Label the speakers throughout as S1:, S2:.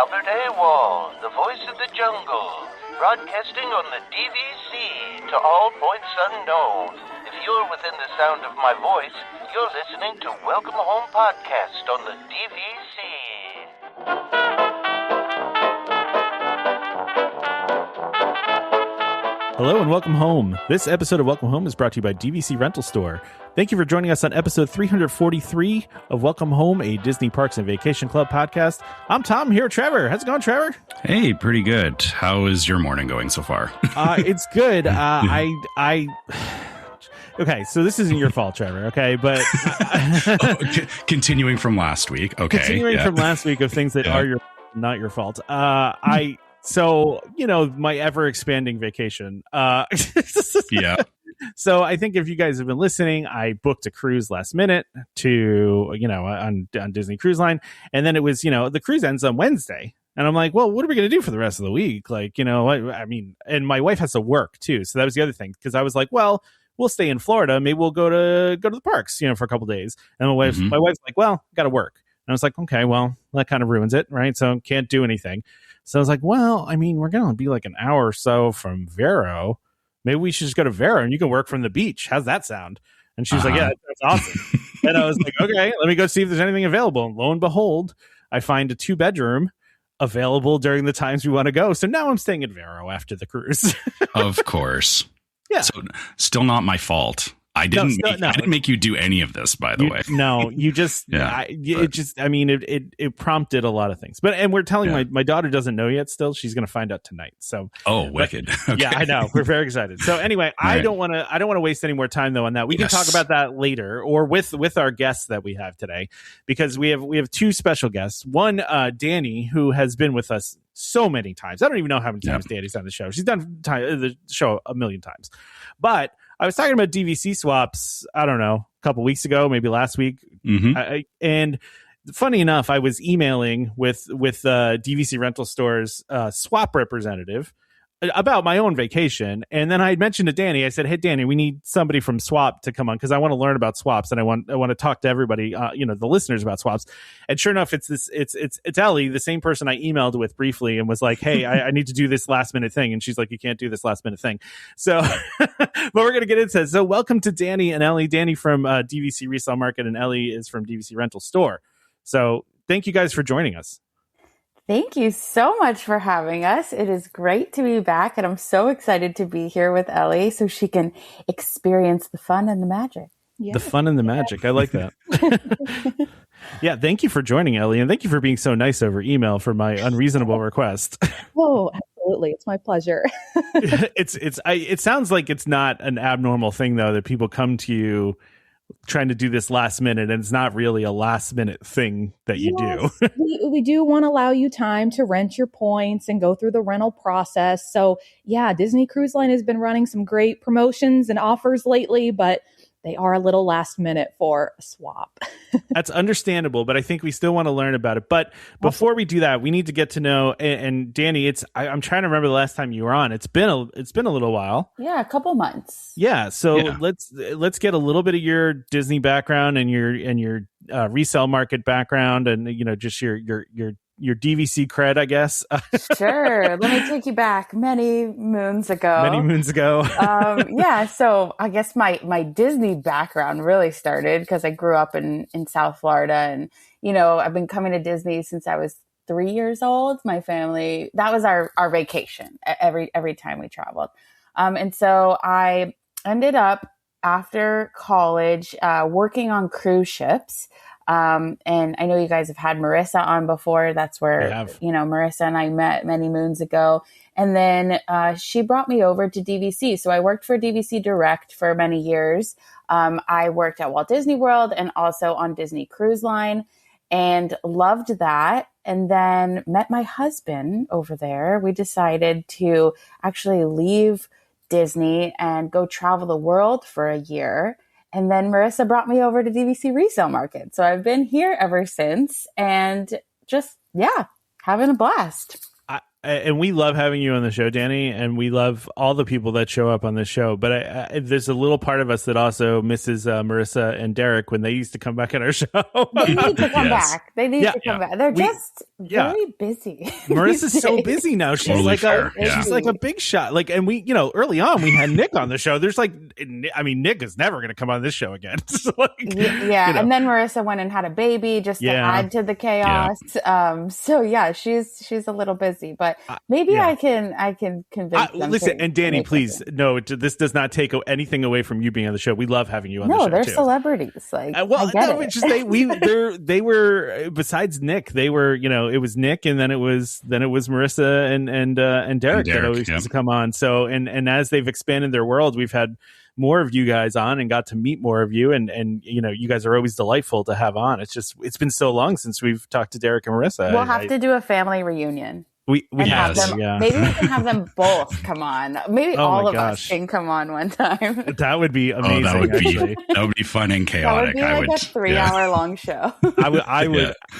S1: Albert Awol, the voice of the jungle, broadcasting on the DVC to all points unknown. If you're within the sound of my voice, you're listening to Welcome Home Podcast on the DVC.
S2: Hello and welcome home. This episode of Welcome Home is brought to you by DVC Rental Store. Thank you for joining us on episode 343 of Welcome Home, a Disney Parks and Vacation Club podcast. I'm Tom, here with Trevor. How's it going, Trevor?
S3: Hey, pretty good. How is your morning going so far?
S2: It's good. Okay, so this isn't your fault, Trevor, okay? But
S3: continuing from last week. Okay.
S2: Continuing from last week of things that are not your fault. So, you know, my ever-expanding vacation.
S3: Yeah.
S2: So I think if you guys have been listening, I booked a cruise last minute to, you know, on Disney Cruise Line. And then it was, you know, the cruise ends on Wednesday. And I'm like, well, what are we going to do for the rest of the week? Like, you know, I mean, and my wife has to work too. So that was the other thing. Because I was like, well, we'll stay in Florida. Maybe we'll go to the parks, you know, for a couple of days. And my wife's like, well, got to work. And I was like, okay, well, that kind of ruins it, right? So can't do anything. So I was like, well, I mean, we're going to be like an hour or so from Vero. Maybe we should just go to Vero and you can work from the beach. How's that sound? And she was like, yeah, that's awesome. And I was like, okay, let me go see if there's anything available. And lo and behold, I find a 2-bedroom available during the times we want to go. So now I'm staying at Vero after the cruise.
S3: Of course.
S2: Yeah.
S3: So still not my fault. I didn't make you do any of this, by the way.
S2: No, you just, it prompted a lot of things. And we're telling my daughter doesn't know yet still. She's going to find out tonight. So,
S3: wicked. Okay.
S2: Yeah, I know. We're very excited. So anyway, I don't want to waste any more time though on that. We can talk about that later or with our guests that we have today, because we have two special guests. One, Dani, who has been with us so many times. I don't even know how many times Dani's on the show. She's done the show a million times, but I was talking about DVC swaps, I don't know, a couple weeks ago, maybe last week. And funny enough, I was emailing with DVC Rental Store's swap representative about my own vacation. And then I had mentioned to Dani, I said, hey, Dani, we need somebody from swap to come on because I want to learn about swaps and I want to talk to everybody, the listeners about swaps. And sure enough, it's Ellie, the same person I emailed with briefly and was like, hey, I need to do this last minute thing. And she's like, you can't do this last minute thing. So, but we're going to get into it. So welcome to Dani and Ellie. Dani from DVC Resale Market and Ellie is from DVC Rental Store. So thank you guys for joining us.
S4: Thank you so much for having us. It is great to be back, and I'm so excited to be here with Ellie so she can experience the fun and the magic.
S2: Yeah. The fun and the magic. I like that. Yeah, thank you for joining, Ellie, and thank you for being so nice over email for my unreasonable request.
S5: Oh, absolutely. It's my pleasure.
S2: It sounds like it's not an abnormal thing, though, that people come to you trying to do this last minute, and it's not really a last minute thing that you do.
S5: we do want to allow you time to rent your points and go through the rental process. So yeah, Disney Cruise Line has been running some great promotions and offers lately, but they are a little last minute for a swap.
S2: That's understandable, but I think we still want to learn about it. But before we do that, we need to get to know. And Dani, I'm trying to remember the last time you were on. It's been a little while.
S4: Yeah, a couple months.
S2: Yeah, so let's get a little bit of your Disney background and your resale market background, and just your DVC cred, I guess.
S4: Sure. Let me take you back many moons ago. So I guess my Disney background really started because I grew up in South Florida, and I've been coming to Disney since I was 3 years old. My family, that was our vacation every time we traveled. And so I ended up after college working on cruise ships. And I know you guys have had Marissa on before. That's where, Marissa and I met many moons ago. And then she brought me over to DVC. So I worked for DVC Direct for many years. I worked at Walt Disney World and also on Disney Cruise Line and loved that. And then met my husband over there. We decided to actually leave Disney and go travel the world for a year. And then Marissa brought me over to DVC Resale Market. So I've been here ever since and just, having a blast.
S2: And we love having you on the show, Dani, and we love all the people that show up on the show. But there's a little part of us that also misses Marissa and Derek when they used to come back on our show.
S4: They need to come back. They need to come back. very busy.
S2: Marissa's so busy now. She's
S3: Totally
S2: she's like a big shot. Like, and we, early on we had Nick on the show. There's Nick is never going to come on this show again. So
S4: and then Marissa went and had a baby just to add to the chaos. So she's a little busy, but maybe I can convince them.
S2: Listen, and Dani, please, no, this does not take anything away from you being on the show. We love having you on the show.
S4: No, they're
S2: too.
S4: Celebrities. Like,
S2: they were besides Nick, they were, it was Nick, and then it was Marissa and Derek that always used to come on. So and as they've expanded their world, we've had more of you guys on and got to meet more of you, and you guys are always delightful to have on. It's been so long since we've talked to Derek and Marissa.
S4: We'll have to do a family reunion.
S2: We have
S4: them.
S2: Yeah.
S4: Maybe we can have them both come on. Maybe all of us can come on one time.
S2: That would be amazing.
S3: That would be fun and chaotic.
S4: That would be like a 3-hour long show.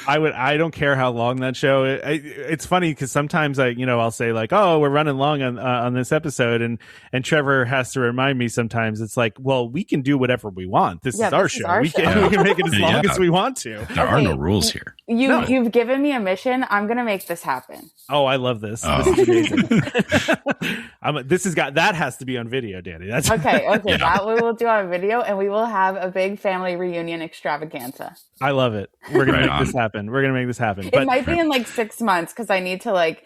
S2: I don't care how long that show. It's funny because sometimes I'll say like, oh, we're running long on this episode, and Trevor has to remind me sometimes. It's like, well, we can do whatever we want. This is our show. We can make it as long as we want to.
S3: There are no rules here.
S4: You've given me a mission. I'm going to make this happen.
S2: Oh, I love this. This is amazing. That has to be on video, Dani. That's
S4: okay. That we will do on video, and we will have a big family reunion extravaganza.
S2: I love it. We're gonna make this happen.
S4: It might be in like 6 months because I need to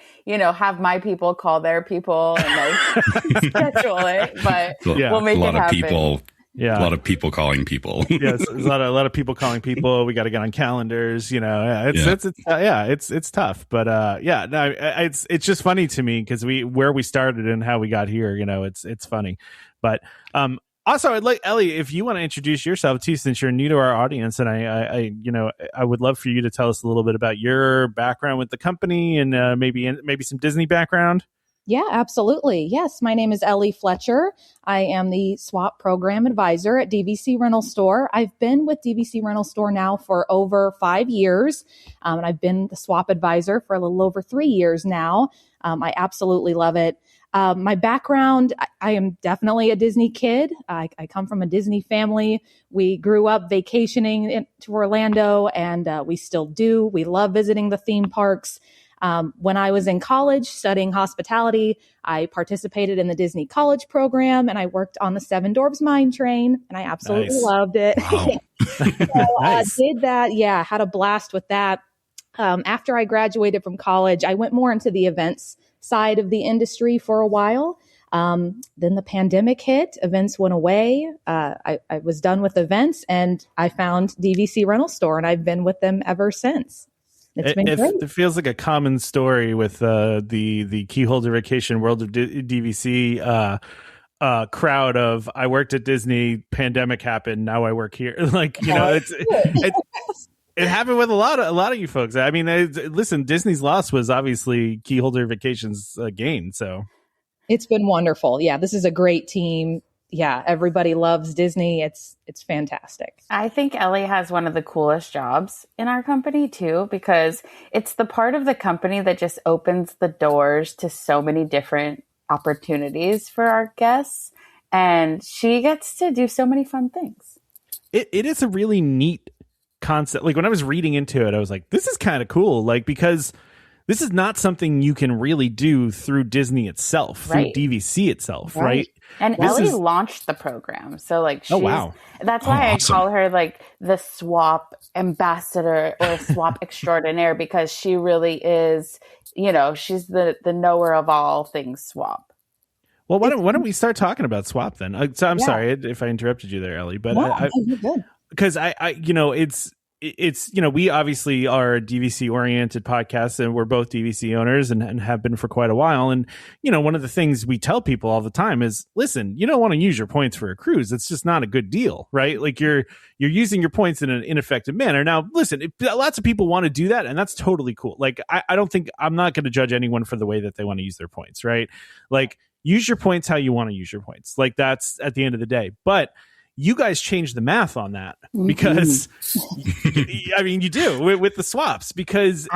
S4: have my people call their people and schedule it. But we'll make it happen.
S3: A lot of people calling people.
S2: Yes, there's a lot of people calling people. We got to get on calendars. It's tough, but it's just funny to me because where we started and how we got here. It's funny, but also I'd like Ellie, if you want to introduce yourself too, since you're new to our audience, and I would love for you to tell us a little bit about your background with the company and maybe some Disney background.
S5: Yeah, absolutely. Yes, my name is Ellie Fletcher. I am the swap program advisor at DVC Rental Store. I've been with DVC Rental Store now for over 5 years, and I've been the swap advisor for a little over 3 years now. I absolutely love it. My background, I am definitely a Disney kid. I come from a Disney family. We grew up vacationing to Orlando, and we still do. We love visiting the theme parks. When I was in college studying hospitality, I participated in the Disney College program, and I worked on the Seven Dwarfs Mine Train, and I absolutely loved it.
S3: Wow.
S5: I did that. Yeah, had a blast with that. After I graduated from college, I went more into the events side of the industry for a while. Then the pandemic hit, events went away. I was done with events, and I found DVC Rental Store, and I've been with them ever since. It's been great.
S2: It feels like a common story with the Keyholder Vacation World of DVC crowd of I worked at Disney, pandemic happened, now I work here. It happened with a lot of you folks. I mean, listen, Disney's loss was obviously Keyholder Vacation's gain. So
S5: it's been wonderful. Yeah, this is a great team. Yeah, everybody loves Disney. It's fantastic.
S4: I think Ellie has one of the coolest jobs in our company too, because it's the part of the company that just opens the doors to so many different opportunities for our guests. And she gets to do so many fun things.
S2: It is a really neat concept. Like when I was reading into it, I was like, this is kind of cool. Like, because this is not something you can really do through Disney itself, through DVC itself, right?
S4: And Ellie launched the program. So that's why I call her like the swap ambassador or swap extraordinaire, because she really is, she's the knower of all things swap.
S2: Well, why don't we start talking about swap then? So I'm sorry if I interrupted you there, Ellie, but
S5: you're good.
S2: Because it's we obviously are a DVC oriented podcast, and we're both DVC owners and have been for quite a while. And one of the things we tell people all the time is, listen, you don't want to use your points for a cruise. It's just not a good deal, right? Like you're using your points in an ineffective manner. Now, listen, lots of people want to do that, and that's totally cool. Like I'm not going to judge anyone for the way that they want to use their points, right? Like use your points how you want to use your points. Like that's at the end of the day, but you guys change the math on that because I mean, you do with the swaps, because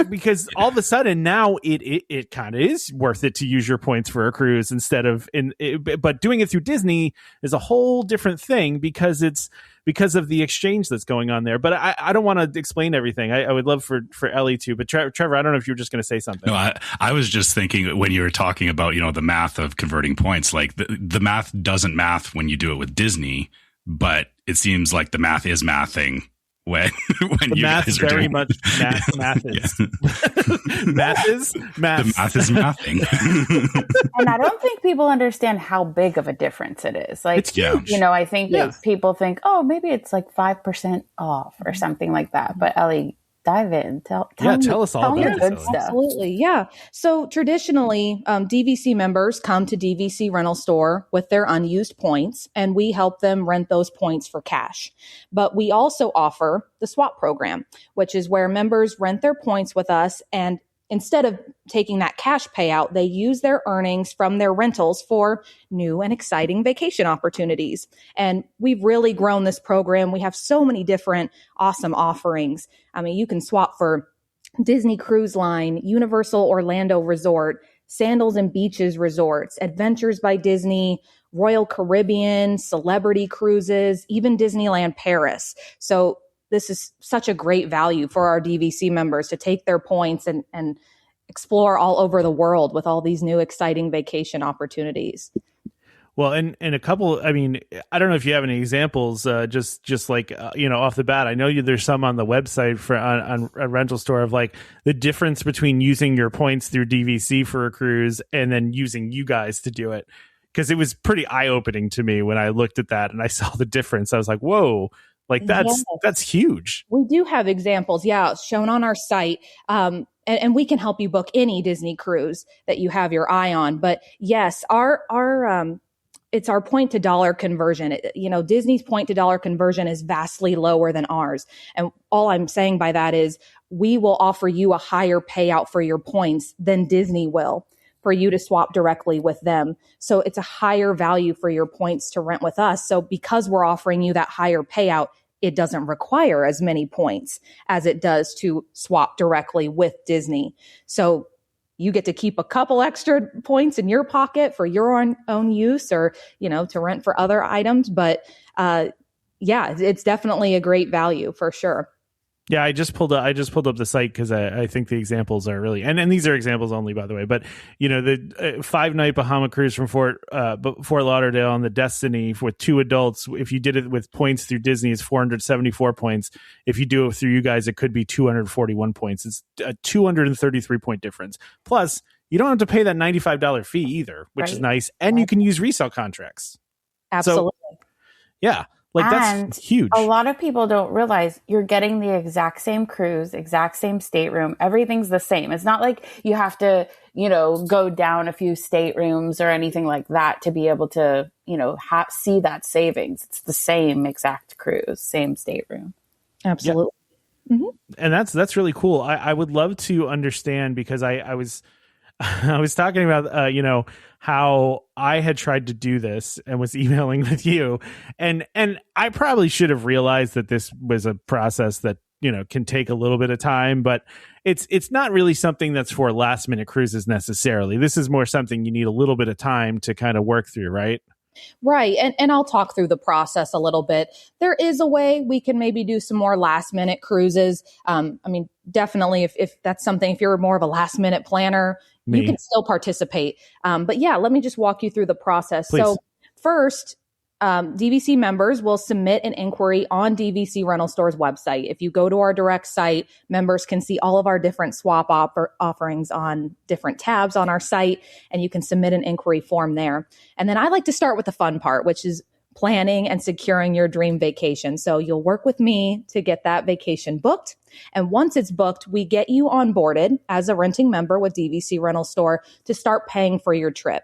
S2: because all of a sudden now it kind of is worth it to use your points for a cruise instead of but doing it through Disney is a whole different thing, because it's because of the exchange that's going on there. But I don't want to explain everything. I would love for Ellie to, but Trevor, I don't know if you were just going to say something.
S3: No, I was just thinking when you were talking about, the math of converting points, like the math doesn't math when you do it with Disney, but it seems like the math is mathing when
S2: the
S3: you
S2: math
S3: guys are
S2: very
S3: doing
S2: much math is math is math.
S3: The math is mathing.
S4: And I don't think people understand how big of a difference it is. Like,
S2: it's huge.
S4: I think that people think, oh, maybe it's like 5% off or something like that. But Ellie, dive in. Tell
S2: us all about
S4: good
S2: it.
S4: stuff.
S5: Absolutely. Yeah. So traditionally, DVC members come to DVC Rental Store with their unused points, and we help them rent those points for cash. But we also offer the swap program, which is where members rent their points with us, and instead of taking that cash payout, they use their earnings from their rentals for new and exciting vacation opportunities. And we've really grown this program. We have so many different awesome offerings. I mean, you can swap for Disney Cruise Line, Universal Orlando Resort, Sandals and Beaches Resorts, Adventures by Disney, Royal Caribbean, Celebrity Cruises, even Disneyland Paris. So this is such a great value for our DVC members to take their points and explore all over the world with all these new exciting vacation opportunities.
S2: Well, and a couple, I mean, I don't know if you have any examples, just like, off the bat. I know there's some on the website on a rental store of like the difference between using your points through DVC for a cruise and then using you guys to do it. Because it was pretty eye-opening to me when I looked at that and I saw the difference. I was like, whoa. Like that's huge.
S5: We do have examples, shown on our site. And we can help you book any Disney cruise that you have your eye on. But yes, it's our point to dollar conversion. Disney's point to dollar conversion is vastly lower than ours. And all I'm saying by that is we will offer you a higher payout for your points than Disney will for you to swap directly with them. So it's a higher value for your points to rent with us. So because we're offering you that higher payout, it doesn't require as many points as it does to swap directly with Disney. So you get to keep a couple extra points in your pocket for your own use or, to rent for other items. But it's definitely a great value for sure.
S2: Yeah, I just pulled up the site because I think the examples are really, and these are examples only, by the way, but the 5-night Bahama cruise from Fort Lauderdale on the Destiny with 2 adults, if you did it with points through Disney, is 474 points. If you do it through you guys, it could be 241 points. It's a 233 point difference. Plus, you don't have to pay that $95 fee either, which is nice, and you can use resale contracts.
S5: Absolutely.
S2: So, yeah. Like, that's huge.
S4: A lot of people don't realize you're getting the exact same cruise, exact same stateroom. Everything's the same. It's not like you have to, go down a few staterooms or anything like that to be able to, see that savings. It's the same exact cruise, same stateroom.
S5: Absolutely.
S2: Yep. Mm-hmm. And that's really cool. I would love to understand, because I was talking about, how I had tried to do this and was emailing with you. And I probably should have realized that this was a process that, can take a little bit of time, but it's not really something that's for last minute cruises necessarily. This is more something you need a little bit of time to kind of work through, right?
S5: Right. And I'll talk through the process a little bit. There is a way we can maybe do some more last minute cruises. Definitely if that's something, if you're more of a last minute planner, you can still participate. But let me just walk you through the process.
S2: Please.
S5: So first, DVC members will submit an inquiry on DVC Rental Store's website. If you go to our direct site, members can see all of our different swap offerings on different tabs on our site, and you can submit an inquiry form there. And then I like to start with the fun part, which is planning and securing your dream vacation. So you'll work with me to get that vacation booked. And once it's booked, we get you onboarded as a renting member with DVC Rental Store to start paying for your trip.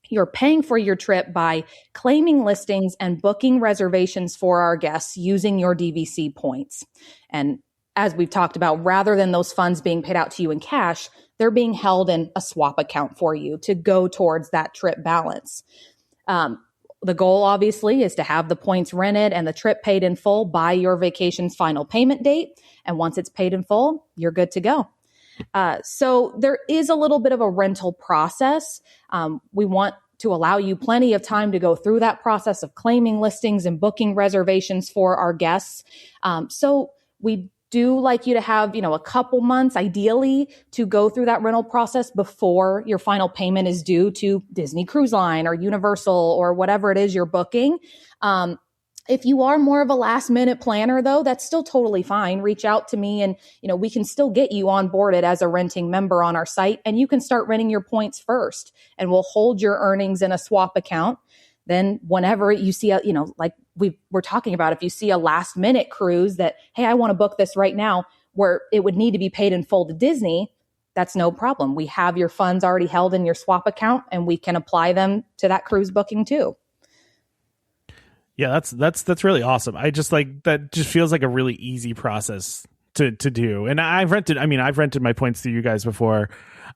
S5: You're paying for your trip by claiming listings and booking reservations for our guests using your DVC points. And as we've talked about, rather than those funds being paid out to you in cash, they're being held in a swap account for you to go towards that trip balance. The goal, obviously, is to have the points rented and the trip paid in full by your vacation's final payment date. And once it's paid in full, you're good to go. So there is a little bit of a rental process. We want to allow you plenty of time to go through that process of claiming listings and booking reservations for our guests. So we do like you to have, a couple months ideally to go through that rental process before your final payment is due to Disney Cruise Line or Universal or whatever it is you're booking. If you are more of a last minute planner though, that's still totally fine. Reach out to me and, we can still get you onboarded as a renting member on our site, and you can start renting your points first, and we'll hold your earnings in a swap account. Then whenever you see like we were talking about, if you see a last minute cruise that, hey, I want to book this right now, where it would need to be paid in full to Disney, that's no problem. We have your funds already held in your swap account, and we can apply them to that cruise booking too.
S2: Yeah, that's really awesome. I just that just feels like a really easy process to do. And I've rented my points through you guys before,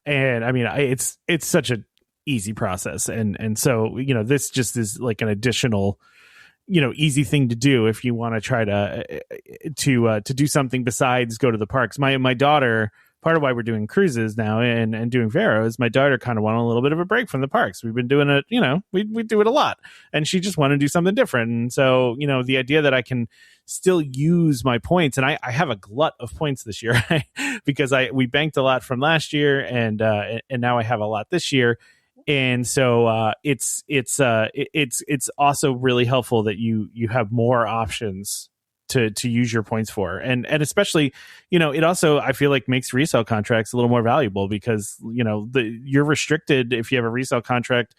S2: and it's such a easy process. And so, this just is like an additional, easy thing to do if you want to try to do something besides go to the parks. My daughter, part of why we're doing cruises now and doing Vero is my daughter kind of wanted a little bit of a break from the parks. We've been doing it, we do it a lot, and she just wanted to do something different. And so, the idea that I can still use my points, and I have a glut of points this year because we banked a lot from last year, and now I have a lot this year. And so it's also really helpful that you have more options to use your points for, and especially, it also, I feel like, makes resale contracts a little more valuable because you're restricted if you have a resale contract,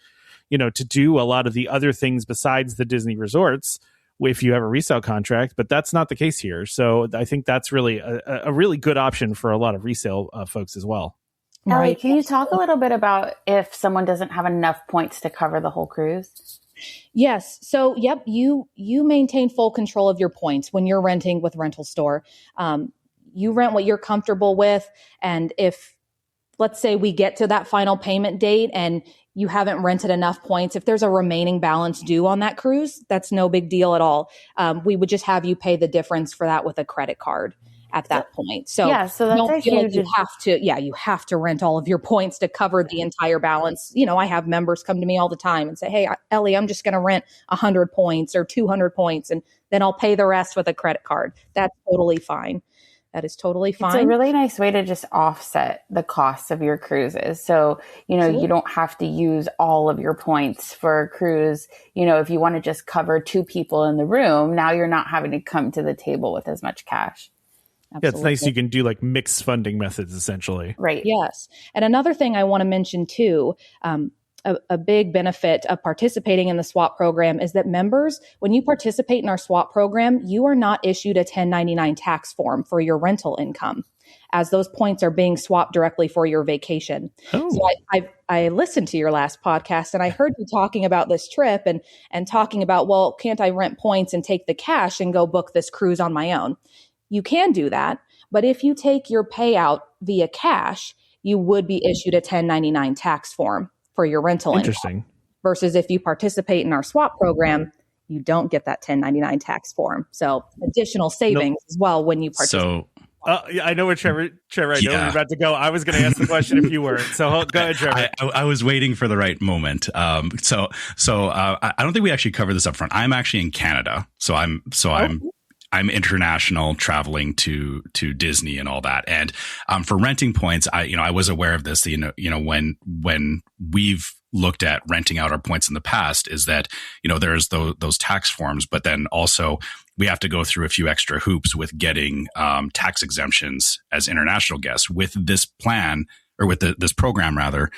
S2: to do a lot of the other things besides the Disney resorts if you have a resale contract, but that's not the case here. So I think that's really a really good option for a lot of resale folks as well.
S4: Ellie, can you talk a little bit about if someone doesn't have enough points to cover the whole cruise?
S5: Yes. So, yep, you maintain full control of your points when you're renting with Rental Store. You rent what you're comfortable with. And if, let's say, we get to that final payment date and you haven't rented enough points, if there's a remaining balance due on that cruise, that's no big deal at all. We would just have you pay the difference for that with a credit card at that point. So,
S4: so that's
S5: don't feel like you have to rent all of your points to cover the entire balance. I have members come to me all the time and say, hey, Ellie, I'm just going to rent 100 points or 200 points, and then I'll pay the rest with a credit card. That's totally fine. That is totally fine.
S4: It's a really nice way to just offset the costs of your cruises. So, you don't have to use all of your points for a cruise. If you want to just cover 2 people in the room, now you're not having to come to the table with as much cash.
S2: Absolutely. Yeah, it's nice. You can do like mixed funding methods, essentially.
S4: Right.
S5: Yes. And another thing I want to mention too, a big benefit of participating in the swap program is that members, when you participate in our swap program, you are not issued a 1099 tax form for your rental income, as those points are being swapped directly for your vacation. Oh. So I listened to your last podcast, and I heard you talking about this trip and talking about, well, can't I rent points and take the cash and go book this cruise on my own? You can do that, but if you take your payout via cash, you would be issued a 1099 tax form for your rental income. Versus if you participate in our swap program, you don't get that 1099 tax form. So additional savings as well when you participate.
S2: I know where Trevor, I know where you're about to go. I was going to ask the question if you weren't. So go ahead, Trevor.
S3: I was waiting for the right moment. So I don't think we actually covered this up front. I'm actually in Canada. I'm international, traveling to Disney and all that. And for renting points, I was aware of this. When we've looked at renting out our points in the past, is that there's those tax forms, but then also we have to go through a few extra hoops with getting tax exemptions as international guests. With this plan, or with this program rather,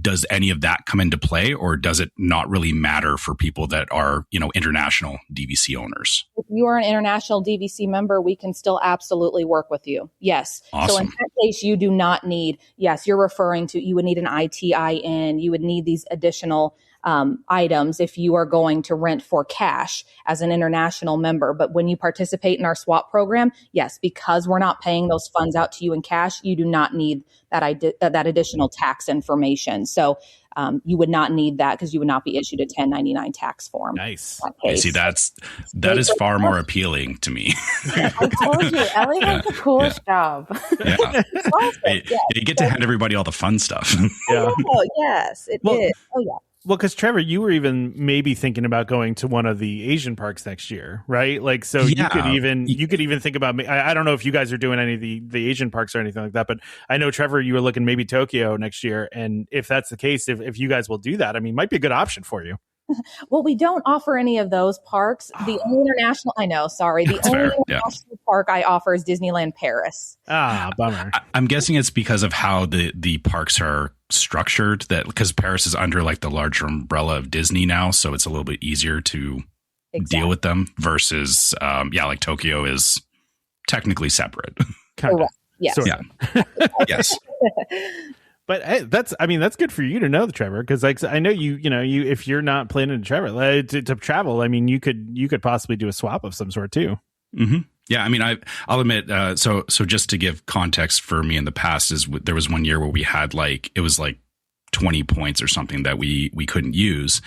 S3: does any of that come into play, or does it not really matter for people that are, international DVC owners?
S5: If you are an international DVC member, we can still absolutely work with you. Yes.
S3: Awesome.
S5: So in that case, you do not need, you're referring to, you would need an ITIN, you would need these additional items if you are going to rent for cash as an international member. But when you participate in our swap program, yes, because we're not paying those funds out to you in cash, you do not need that additional tax information. So you would not need that because you would not be issued a 1099 tax form.
S2: Nice.
S3: You see, that is far more appealing to me.
S4: I told you, Ellie has the coolest job.
S3: Yeah.
S5: Awesome.
S3: You get to hand everybody all the fun stuff.
S2: Yeah.
S5: Oh, yes, it is. Oh, yeah.
S2: Well, because Trevor, you were even maybe thinking about going to one of the Asian parks next year, right? Like, so you could even think about. I don't know if you guys are doing any of the Asian parks or anything like that, but I know Trevor, you were looking maybe Tokyo next year, and if that's the case, if you guys will do that, I mean, might be a good option for you.
S5: Well, we don't offer any of those parks. The only international, international park I offer is Disneyland Paris.
S2: Bummer.
S3: I'm guessing it's because of how the parks are structured, that because Paris is under like the larger umbrella of Disney now, so it's a little bit easier to deal with them versus like Tokyo is technically separate.
S2: Kind of.
S5: Yes.
S2: Sort
S3: of. Yes.
S2: But hey, that's good for you to know, Trevor, because like I know you if you're not planning to travel, I mean you could possibly do a swap of some sort too.
S3: Mm-hmm. Yeah, I mean I'll admit. So just to give context for me in the past there was one year where we had it was 20 points or something that we couldn't use,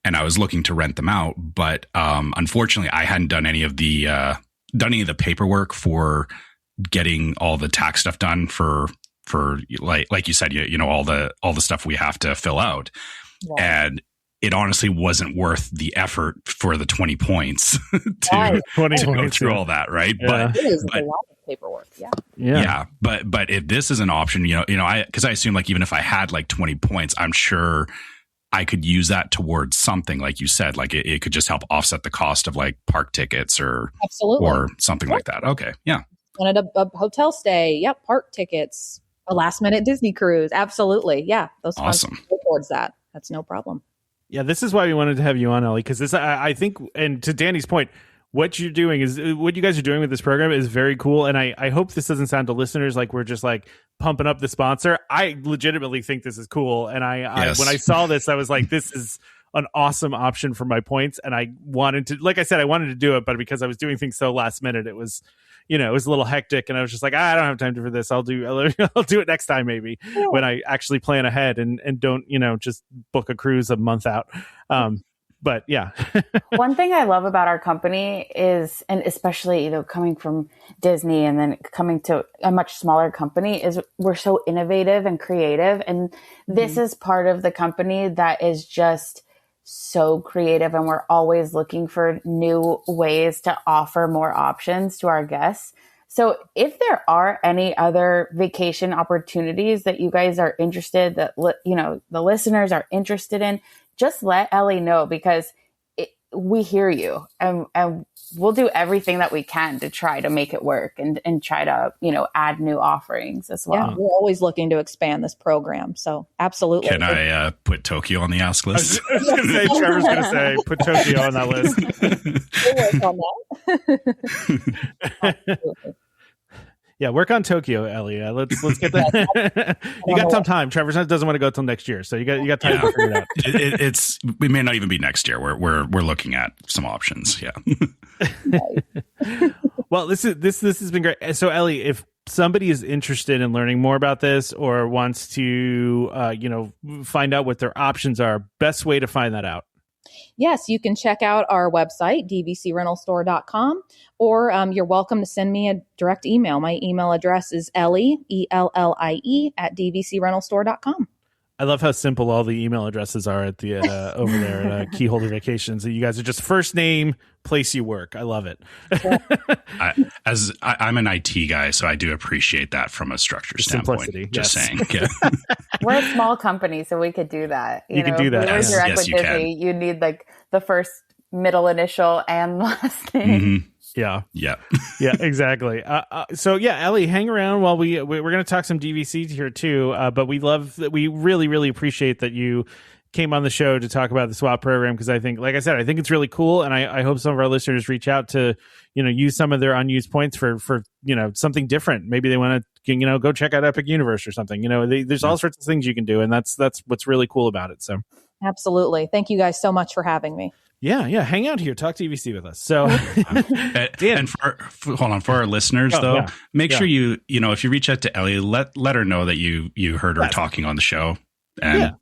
S3: and I was looking to rent them out, but unfortunately I hadn't done any of the paperwork for getting all the tax stuff done for like you said, all the stuff we have to fill out. Right. And it honestly wasn't worth the effort for the 20 points to go through all that. Right.
S2: Yeah.
S5: But it is a lot of paperwork. Yeah.
S3: Yeah. But if this is an option, because I assume even if I had 20 points, I'm sure I could use that towards something, like you said, it could just help offset the cost of park tickets or something like that. Okay. Yeah.
S5: Wanted a hotel stay. Yep. Park tickets. A last minute Disney cruise. Absolutely. Yeah. Those funds go towards that. That's no problem.
S2: Yeah. This is why we wanted to have you on, Ellie, because this, I think, and to Danny's point, what you guys are doing with this program is very cool. And I hope this doesn't sound to listeners like we're just pumping up the sponsor. I legitimately think this is cool. And
S3: Yes.
S2: when I saw this, I was like, this is an awesome option for my points. And I wanted to, like I said, I wanted to do it, but because I was doing things so last minute, it was a little hectic, and I was just like, I don't have time for this. I'll do it next time, maybe when I actually plan ahead and don't, just book a cruise a month out. But yeah.
S4: One thing I love about our company is, and especially, coming from Disney and then coming to a much smaller company, is we're so innovative and creative. And this is part of the company that is just so creative, and we're always looking for new ways to offer more options to our guests. So if there are any other vacation opportunities that you guys are interested, that the listeners are interested in, just let Ellie know, because we hear you, and we'll do everything that we can to try to make it work and try to, add new offerings as well.
S5: Yeah, we're always looking to expand this program. So absolutely.
S3: Can I put Tokyo on the ask list?
S2: Trevor's going to say, put Tokyo on that list.
S5: We'll work on that.
S2: Yeah, work on Tokyo, Ellie. Let's get that. You got some time. Trevor doesn't want to go till next year, so you got time to figure it out.
S3: We may not even be next year. We're looking at some options. Yeah.
S2: Well, this has been great. So, Ellie, if somebody is interested in learning more about this or wants to find out what their options are, best way to find that out.
S5: Yes, you can check out our website, dvcrentalstore.com, or you're welcome to send me a direct email. My email address is Ellie, ELLIE, at dvcrentalstore.com.
S2: I love how simple all the email addresses are at the over there at Keyholder Vacations. You guys are just first name, place you work. I love it.
S3: I'm an IT guy, so I do appreciate that from a structure standpoint.
S2: Simplicity,
S3: just saying. Yeah.
S4: We're a small company, so we could do that.
S2: You can do that.
S4: If you're direct with Disney, you need the first, middle initial and last name.
S3: Mm-hmm.
S2: Yeah.
S3: Yeah.
S2: Yeah, exactly. So yeah, Ellie, hang around while we're going to talk some DVC here too. But we really, really appreciate that you came on the show to talk about the swap program, because I think, like I said, I think it's really cool, and I hope some of our listeners reach out to use some of their unused points for something different. Maybe they want to go check out Epic Universe or something. There's all sorts of things you can do, and that's what's really cool about it. So
S5: absolutely, thank you guys so much for having me.
S2: Yeah, hang out here, talk DVC with us. So,
S3: and for our listeners make sure you if you reach out to Ellie, let her know that you heard her talking on the show, and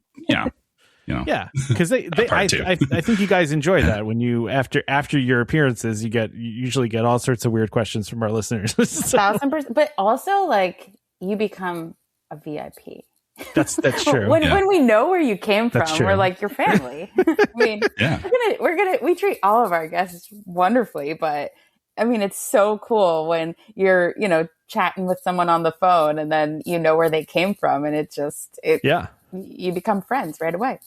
S2: Yeah, because I think you guys enjoy that when you after your appearances, you usually get all sorts of weird questions from our listeners. So.
S4: 1,000%, but also like you become a VIP.
S2: That's true.
S4: When we know where you came from, we're like your family. I mean, we treat all of our guests wonderfully, but I mean, it's so cool when you're, chatting with someone on the phone and then you know where they came from, and you become friends right away.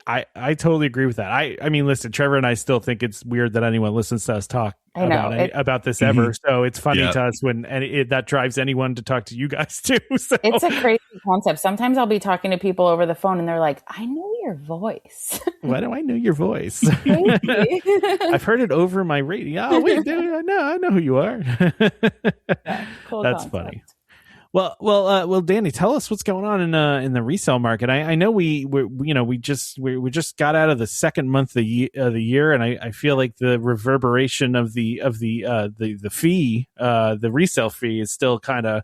S2: I totally agree with that. I mean, listen, Trevor and I still think it's weird that anyone listens to us talk about this ever. So it's funny to us when that drives anyone to talk to you guys too. So.
S4: It's a crazy concept. Sometimes I'll be talking to people over the phone and they're like, I know your voice.
S2: Why do I know your voice? I've heard it over my radio. Oh, wait, I know who you are.
S4: Cool
S2: That's
S4: concept.
S2: funny. Well, Dani, tell us what's going on in the resale market. I know we just got out of the second month of the year, and I feel like the reverberation of the fee, the resale fee, is still kind of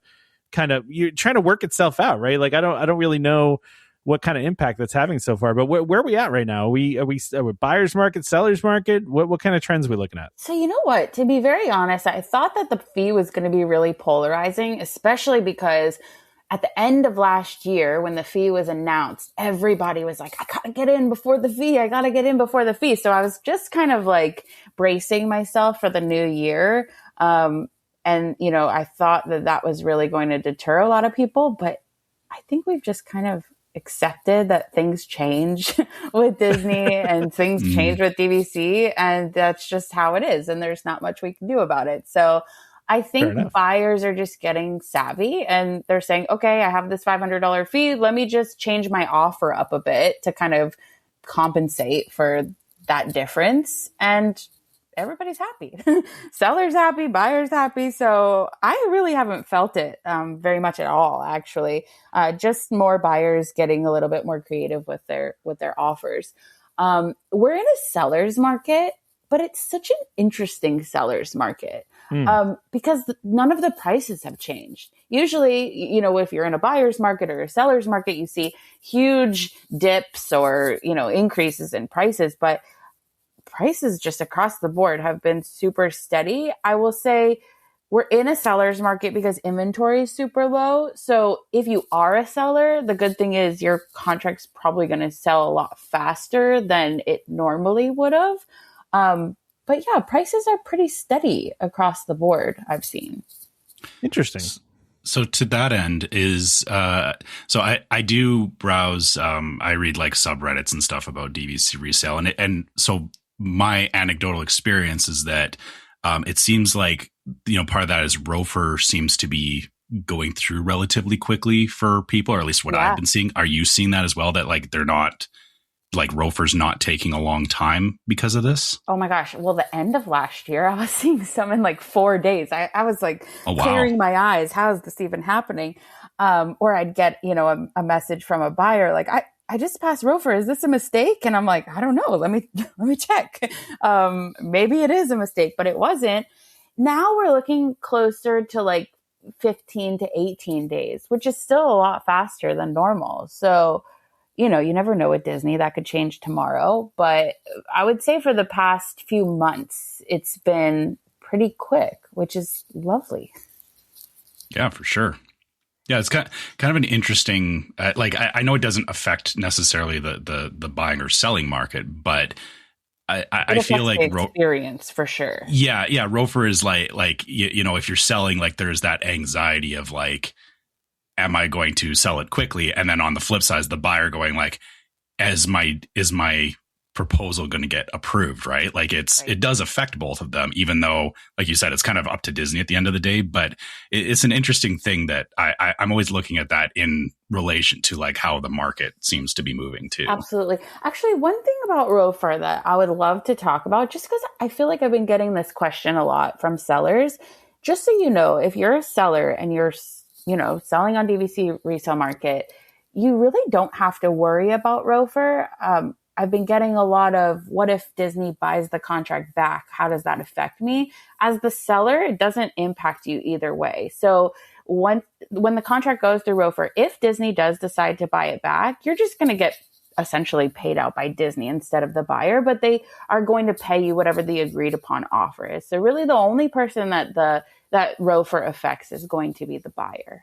S2: you're trying to work itself out, right? Like I don't really know what kind of impact that's having so far, but where are we at right now? Are we buyer's market, seller's market? What kind of trends are we looking at?
S4: So you know what? To be very honest, I thought that the fee was going to be really polarizing, especially because at the end of last year, when the fee was announced, everybody was like, I got to get in before the fee. I got to get in before the fee. So I was just kind of like bracing myself for the new year. And, I thought that was really going to deter a lot of people, but I think we've just kind of accepted that things change with Disney and things change with DVC, and that's just how it is, and there's not much we can do about it. So I think buyers are just getting savvy and they're saying, okay, I have this $500 fee, let me just change my offer up a bit to kind of compensate for that difference, and everybody's happy. Sellers happy, buyers happy. So I really haven't felt it very much at all, actually. Just more buyers getting a little bit more creative with their offers. We're in a seller's market, but it's such an interesting seller's market because none of the prices have changed. Usually, if you're in a buyer's market or a seller's market, you see huge dips or, increases in prices, but prices just across the board have been super steady. I will say we're in a seller's market because inventory is super low. So if you are a seller, the good thing is your contract's probably going to sell a lot faster than it normally would have. But yeah, prices are pretty steady across the board, I've seen.
S2: Interesting.
S3: So to that end is, I do browse, I read like subreddits and stuff about DVC resale. And so my anecdotal experience is that it seems like, part of that is ROFR seems to be going through relatively quickly for people, or at least what I've been seeing. Are you seeing that as well? That like they're not, like ROFR's not taking a long time because of this?
S4: Oh my gosh. Well, the end of last year, I was seeing some in like 4 days. I was like clearing my eyes. How is this even happening? Or I'd get, a message from a buyer like, I just passed ROFR. Is this a mistake? And I'm like, I don't know. Let me check. Maybe it is a mistake, but it wasn't. Now we're looking closer to like 15 to 18 days, which is still a lot faster than normal. So, you never know with Disney, that could change tomorrow. But I would say for the past few months, it's been pretty quick, which is lovely.
S3: Yeah, for sure. Yeah, it's kind of an interesting, I know it doesn't affect necessarily the buying or selling market, but I feel like
S4: experience for sure.
S3: Yeah. ROFR is like, if you're selling, like there's that anxiety of like, am I going to sell it quickly? And then on the flip side, the buyer going like, is my proposal going to get approved? Right. Like it does affect both of them, even though, like you said, it's kind of up to Disney at the end of the day. But it's an interesting thing that I'm always looking at that in relation to like how the market seems to be moving too.
S4: Absolutely. Actually, one thing about ROFR that I would love to talk about, just because I feel like I've been getting this question a lot from sellers, just so you know, if you're a seller and you're selling on DVC resale market, you really don't have to worry about ROFR. I've been getting a lot of, what if Disney buys the contract back? How does that affect me? As the seller, it doesn't impact you either way. So when the contract goes through ROFR, if Disney does decide to buy it back, you're just going to get essentially paid out by Disney instead of the buyer, but they are going to pay you whatever the agreed upon offer is. So really the only person that that ROFR affects is going to be the buyer.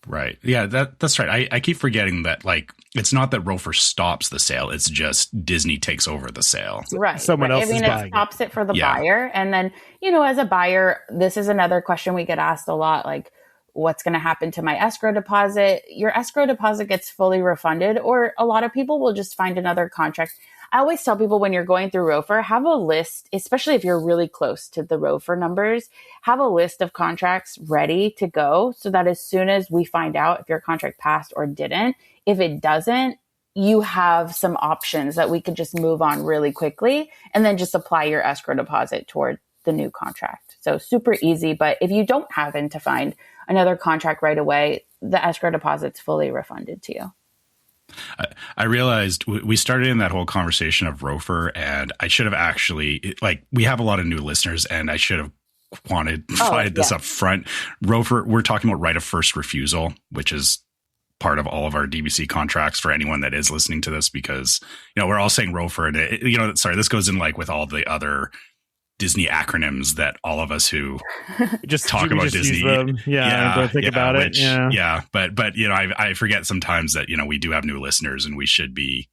S3: Right. Yeah, that's right. I keep forgetting that, like, it's not that ROFR stops the sale. It's just Disney takes over the sale.
S4: Right.
S2: Someone else is buying
S4: it stops it for the buyer. And then, as a buyer, this is another question we get asked a lot, like, what's going to happen to my escrow deposit? Your escrow deposit gets fully refunded, or a lot of people will just find another contract. I always tell people when you're going through ROFR, have a list, especially if you're really close to the ROFR numbers, have a list of contracts ready to go so that as soon as we find out if your contract passed or didn't, if it doesn't, you have some options that we could just move on really quickly and then just apply your escrow deposit toward the new contract. So super easy. But if you don't happen to find another contract right away, the escrow deposit's fully refunded to you.
S3: I realized we started in that whole conversation of ROFR, and I should have actually, like, we have a lot of new listeners, and I should have provided this up front. ROFR, we're talking about right of first refusal, which is part of all of our DVC contracts for anyone that is listening to this, because, we're all saying ROFR, and this goes in like with all the other Disney acronyms that all of us who
S2: just
S3: talk about Disney,
S2: and don't think about it.
S3: But I forget sometimes that we do have new listeners, and we should be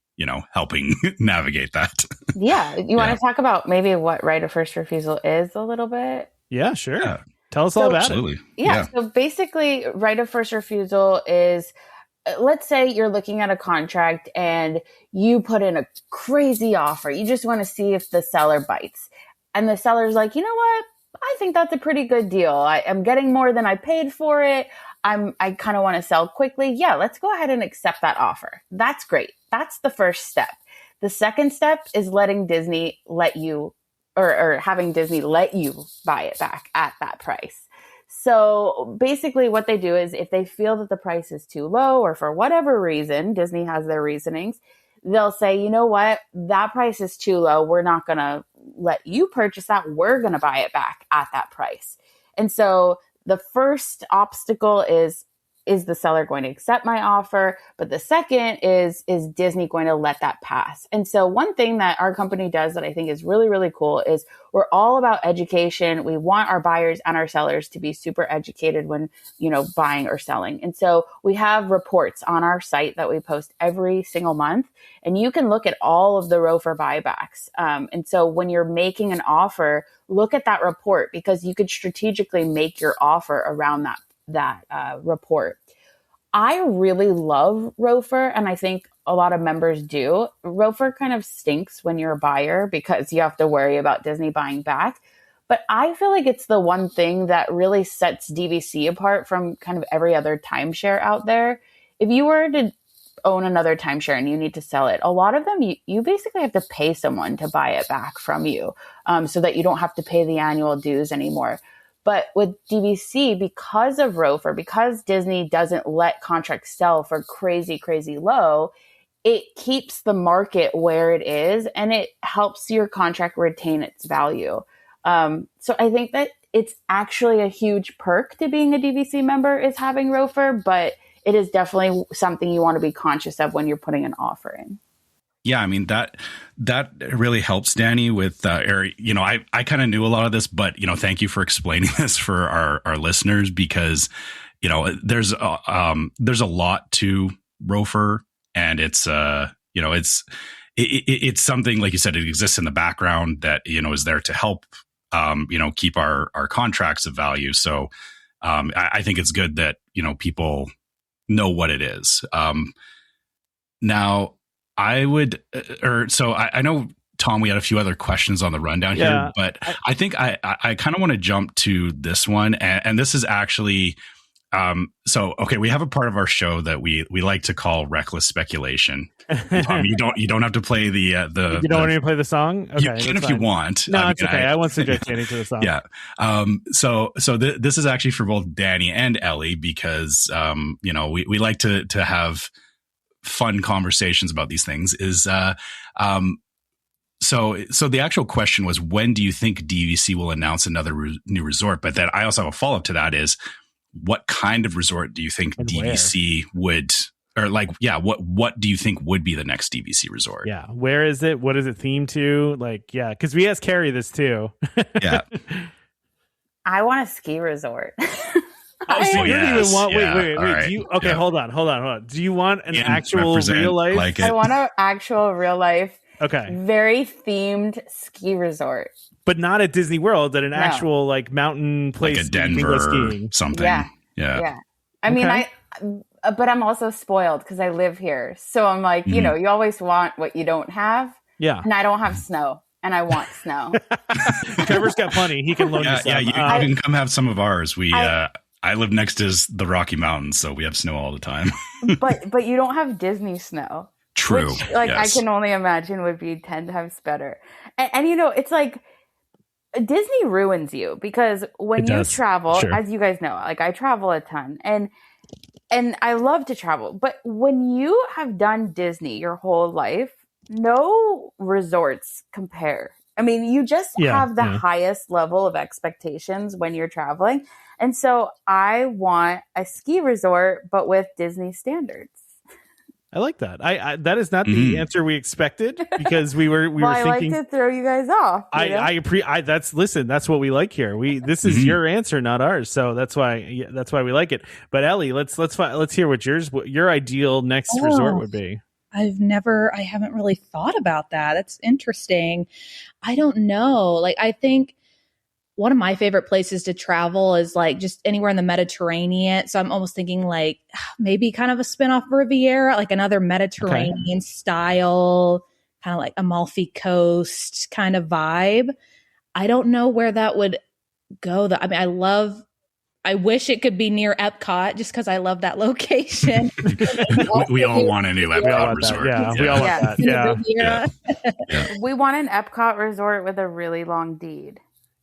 S3: helping navigate that.
S4: Yeah, you want to talk about maybe what right of first refusal is a little bit?
S2: Yeah, sure. Tell us all about
S3: it.
S4: Yeah. So basically, right of first refusal is, let's say you're looking at a contract and you put in a crazy offer. You just want to see if the seller bites. And the seller's like, you know what? I think that's a pretty good deal. I'm getting more than I paid for it. I kind of want to sell quickly. Yeah, let's go ahead and accept that offer. That's great. That's the first step. The second step is letting Disney let you, or having Disney let you buy it back at that price. So basically what they do is if they feel that the price is too low, or for whatever reason, Disney has their reasonings, they'll say, you know what, that price is too low. We're not going to let you purchase that. We're going to buy it back at that price. And so the first obstacle is the seller going to accept my offer? But the second is Disney going to let that pass? And so one thing that our company does that I think is really, really cool is we're all about education. We want our buyers and our sellers to be super educated when, buying or selling. And so we have reports on our site that we post every single month, and you can look at all of the ROFR buybacks. And so when you're making an offer, look at that report, because you could strategically make your offer around that report. I really love ROFR, and I think a lot of members do. ROFR kind of stinks when you're a buyer because you have to worry about Disney buying back. But I feel like it's the one thing that really sets DVC apart from kind of every other timeshare out there. If you were to own another timeshare and you need to sell it, a lot of them, you basically have to pay someone to buy it back from you, so that you don't have to pay the annual dues anymore. But with DVC, because of ROFR, because Disney doesn't let contracts sell for crazy, crazy low, it keeps the market where it is, and it helps your contract retain its value. So I think that it's actually a huge perk to being a DVC member is having ROFR, but it is definitely something you want to be conscious of when you're putting an offer in.
S3: Yeah, I mean, that really helps, Dani, with I kind of knew a lot of this, but thank you for explaining this for our listeners, because there's a lot to ROFR, and it's it's something, like you said, it exists in the background that is there to help keep our contracts of value. So I think it's good that people know what it is. Now, I would, I know, Tom, we had a few other questions on the rundown here, but I think I kind of want to jump to this one. And this is actually, we have a part of our show that we like to call reckless speculation. Tom, you don't have to play the
S2: you don't want to play the song? Okay,
S3: you can if you want.
S2: No, it's okay. I won't suggest getting to the song.
S3: Yeah. This is actually for both Dani and Ellie, because, we like to have fun conversations about these things. So the actual question was, when do you think DVC will announce another new resort? But then I also have a follow-up to that is, what kind of resort do you think
S2: and
S3: DVC would, or like, yeah, what do you think would be the next DVC resort?
S2: Yeah. Where is it? What is it themed to? Like, yeah, because we asked Carrie this too.
S3: Yeah.
S4: I want a ski resort.
S2: Oh, so you don't even want. Wait.
S3: Right.
S2: Do you, okay, hold on. Do you want an actual
S3: represent
S2: real life?
S3: like it.
S4: I want an actual real life,
S2: Okay,
S4: very themed ski resort,
S2: but not at Disney World. At an actual like mountain place,
S3: like a Denver
S2: skiing.
S3: something.
S4: Yeah. I mean, but I'm also spoiled because I live here, so I'm like, you know, you always want what you don't have.
S2: Yeah,
S4: and I don't have snow. And I want snow.
S2: Trevor's got plenty. He can loan you some.
S3: Yeah, you can come have some of ours. I live next to the Rocky Mountains, so we have snow all the time.
S4: but you don't have Disney snow.
S3: True.
S4: Which, like, yes. I can only imagine would be 10 times better. And you know, it's like Disney ruins you because when you travel, as you guys know, like I travel a ton and I love to travel. But when you have done Disney your whole life, no resorts compare. I mean, you just have the highest level of expectations when you're traveling. And so I want a ski resort, but with Disney standards. I
S2: like that. I that is not the answer we expected because we were thinking.
S4: I like to throw you guys off.
S2: That's what we like here. This is your answer, not ours. So that's why we like it. But Ellie, let's hear what your ideal next resort would be.
S5: I haven't really thought about that. That's interesting. I don't know. Like, I think one of my favorite places to travel is like just anywhere in the Mediterranean. So I'm almost thinking like maybe kind of a spinoff Riviera, like another Mediterranean style, kind of like Amalfi Coast kind of vibe. I don't know where that would go. I mean, I wish it could be near EPCOT just because I love that location.
S3: we all want a new EPCOT resort.
S2: Yeah, we all want that. Yeah.
S4: We want an EPCOT resort with a really long deed.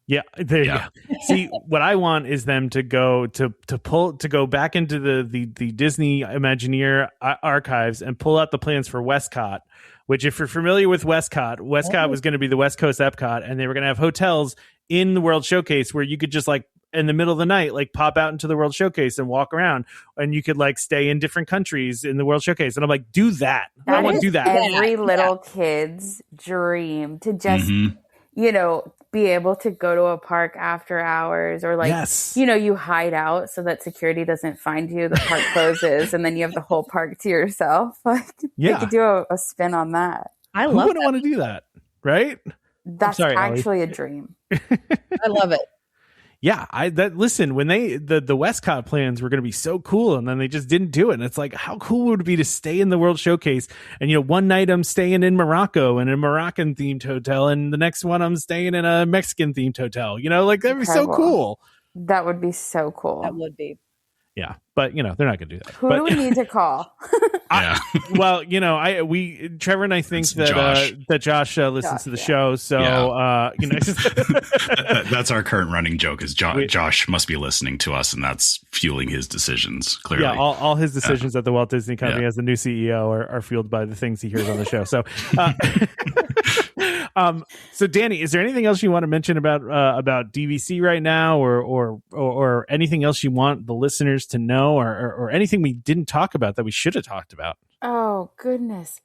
S2: Yeah, there you go. See, what I want is them to go go back into the Disney Imagineer archives and pull out the plans for Westcott. Which, if you're familiar with Westcott was going to be the West Coast EPCOT, and they were going to have hotels in the World Showcase where you could just like in the middle of the night, like pop out into the World Showcase and walk around, and you could like stay in different countries in the World Showcase. And I'm like, do that. I want to do that.
S4: Every little kid's dream to just, you know, be able to go to a park after hours or like, you know, you hide out so that security doesn't find you. The park closes and then you have the whole park to yourself. Like, you could do a spin on that.
S2: Who wouldn't want to do that? Right?
S4: That's actually a dream.
S5: I love it.
S2: Yeah, listen, when the Westcott plans were going to be so cool, and then they just didn't do it. And it's like, how cool would it be to stay in the World Showcase? And, you know, one night I'm staying in Morocco in a Moroccan themed hotel, and the next one I'm staying in a Mexican themed hotel. You know, like that'd be so cool.
S4: That would be so cool.
S5: That would be.
S2: Yeah, but you know they're not going to do that.
S4: Who do we need to call?
S2: Well, you know, Trevor and I think that Josh listens to the show, so you know,
S3: that's our current running joke. Is Josh must be listening to us, and that's fueling his decisions. Clearly,
S2: yeah, all his decisions at the Walt Disney Company as the new CEO are fueled by the things he hears on the show. So, so Dani, is there anything else you want to mention about DVC right now, or anything else you want the listeners to know, or anything we didn't talk about that we should have talked about?
S4: Oh goodness.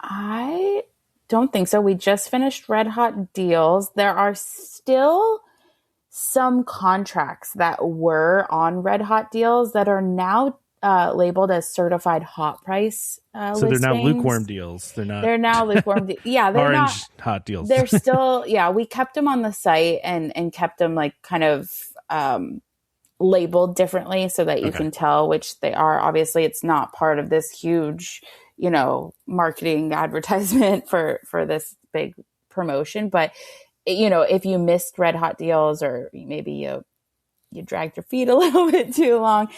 S4: I don't think so. We just finished Red Hot Deals. There are still some contracts that were on Red Hot Deals that are now labeled as certified hot price
S2: so listings. They're now lukewarm deals. They're now lukewarm yeah, they're orange
S4: not
S2: hot deals.
S4: They're still we kept them on the site and kept them like kind of labeled differently so that you can tell which they are. Obviously it's not part of this huge, you know, marketing advertisement for this big promotion, but you know, if you missed Red Hot Deals or maybe you dragged your feet a little bit too long,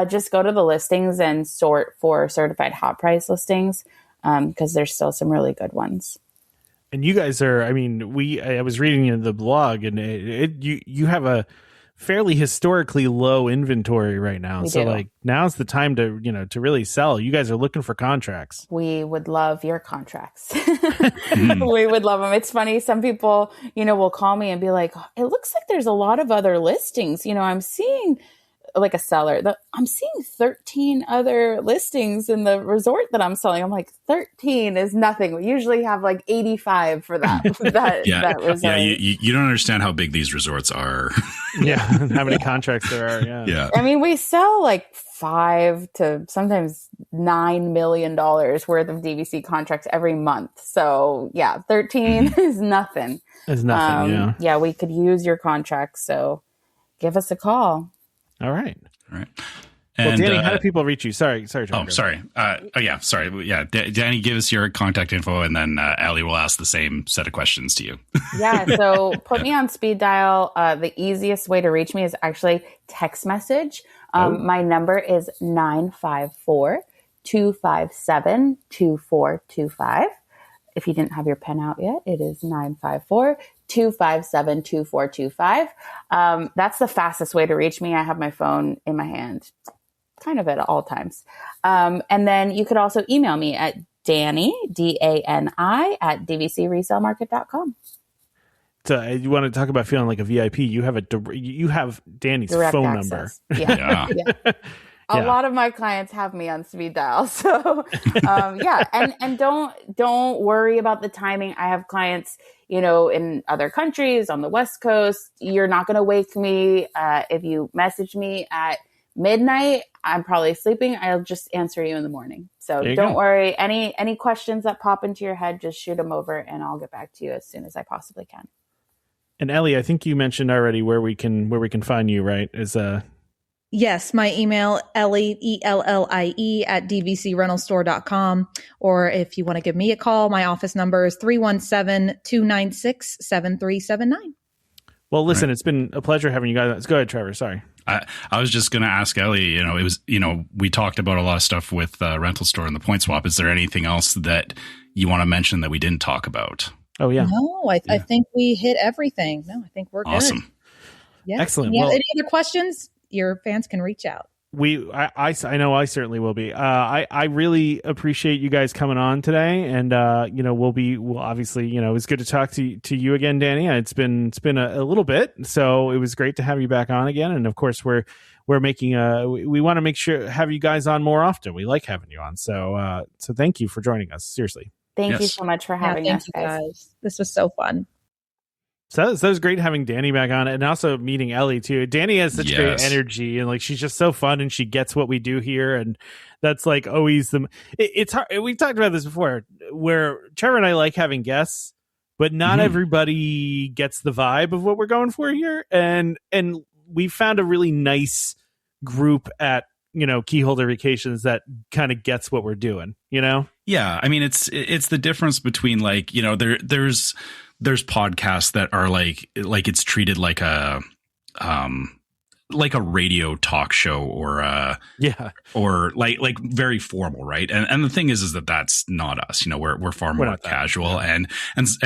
S4: just go to the listings and sort for certified hot price listings, because there's still some really good ones.
S2: And you guys are, I mean, I was reading in the blog, and you have a fairly historically low inventory right now. So like now's the time to, you know, to really sell. You guys are looking for contracts.
S4: We would love your contracts. We would love them. It's funny. Some people, you know, will call me and be like, it looks like there's a lot of other listings. You know, I'm seeing like a seller, I'm seeing 13 other listings in the resort that I'm selling. I'm like, 13 is nothing. We usually have like 85 for that. that resort.
S3: Yeah, you don't understand how big these resorts are.
S2: Yeah, how many contracts there are.
S3: Yeah.
S4: I mean, we sell like $5 to sometimes $9 million worth of DVC contracts every month. So yeah, 13 is nothing.
S2: It's nothing.
S4: Yeah, we could use your contracts. So give us a call.
S2: All right.
S3: And,
S2: well, Dani, how do people reach you? Sorry.
S3: Sorry. Sorry. Yeah. Dani, give us your contact info, and then Ellie will ask the same set of questions to you.
S4: Yeah. So put me on speed dial. The easiest way to reach me is actually text message. My number is 954-257-2425. If you didn't have your pen out yet, it is 954-257-2425. That's the fastest way to reach me. I have my phone in my hand kind of at all times. And then you could also email me at Dani, Dani, at DVCResaleMarket.com.
S2: So you want to talk about feeling like a VIP? You have Dani's
S4: Direct
S2: phone
S4: access.
S2: number.
S4: Yeah. A lot of my clients have me on speed dial. So, and don't worry about the timing. I have clients, in other countries on the West Coast. You're not going to wake me. If you message me at midnight, I'm probably sleeping. I'll just answer you in the morning. So don't worry. Any questions that pop into your head, just shoot them over and I'll get back to you as soon as I possibly can.
S2: And Ellie, I think you mentioned already where we can find you, right?
S5: Yes, my email, Ellie, ELLIE at DVCRentalStore.com. Or if you want to give me a call, my office number is 317-296-7379.
S2: Well, listen, It's been a pleasure having you guys. Go ahead, Trevor. Sorry.
S3: I was just going to ask Ellie, we talked about a lot of stuff with Rental Store and the point swap. Is there anything else that you want to mention that we didn't talk about?
S2: Oh, yeah.
S5: No, I think we hit everything. No, I think we're
S3: awesome.
S5: Good. Yeah.
S2: Excellent.
S5: Yeah. Any other questions? Your fans can reach out.
S2: I know I certainly will be. I really appreciate you guys coming on today, and we'll obviously, it was good to talk to you again, Dani. It's been a little bit, so it was great to have you back on again. And of course, we're making we want to make sure have you guys on more often. We like having you on, so thank you for joining us. Seriously,
S4: thank you so much for having us, guys.
S5: This was so fun.
S2: So it was great having Dani back on, and also meeting Ellie too. Dani has such great energy, and like she's just so fun, and she gets what we do here, and that's like always it's hard. We've talked about this before, where Trevor and I like having guests, but not everybody gets the vibe of what we're going for here, and we found a really nice group at Keyholder Vacations that kind of gets what we're doing.
S3: Yeah, I mean it's the difference between there's podcasts that are like it's treated like a radio talk show or like very formal, right? And the thing is that that's not us. We're far more casual, and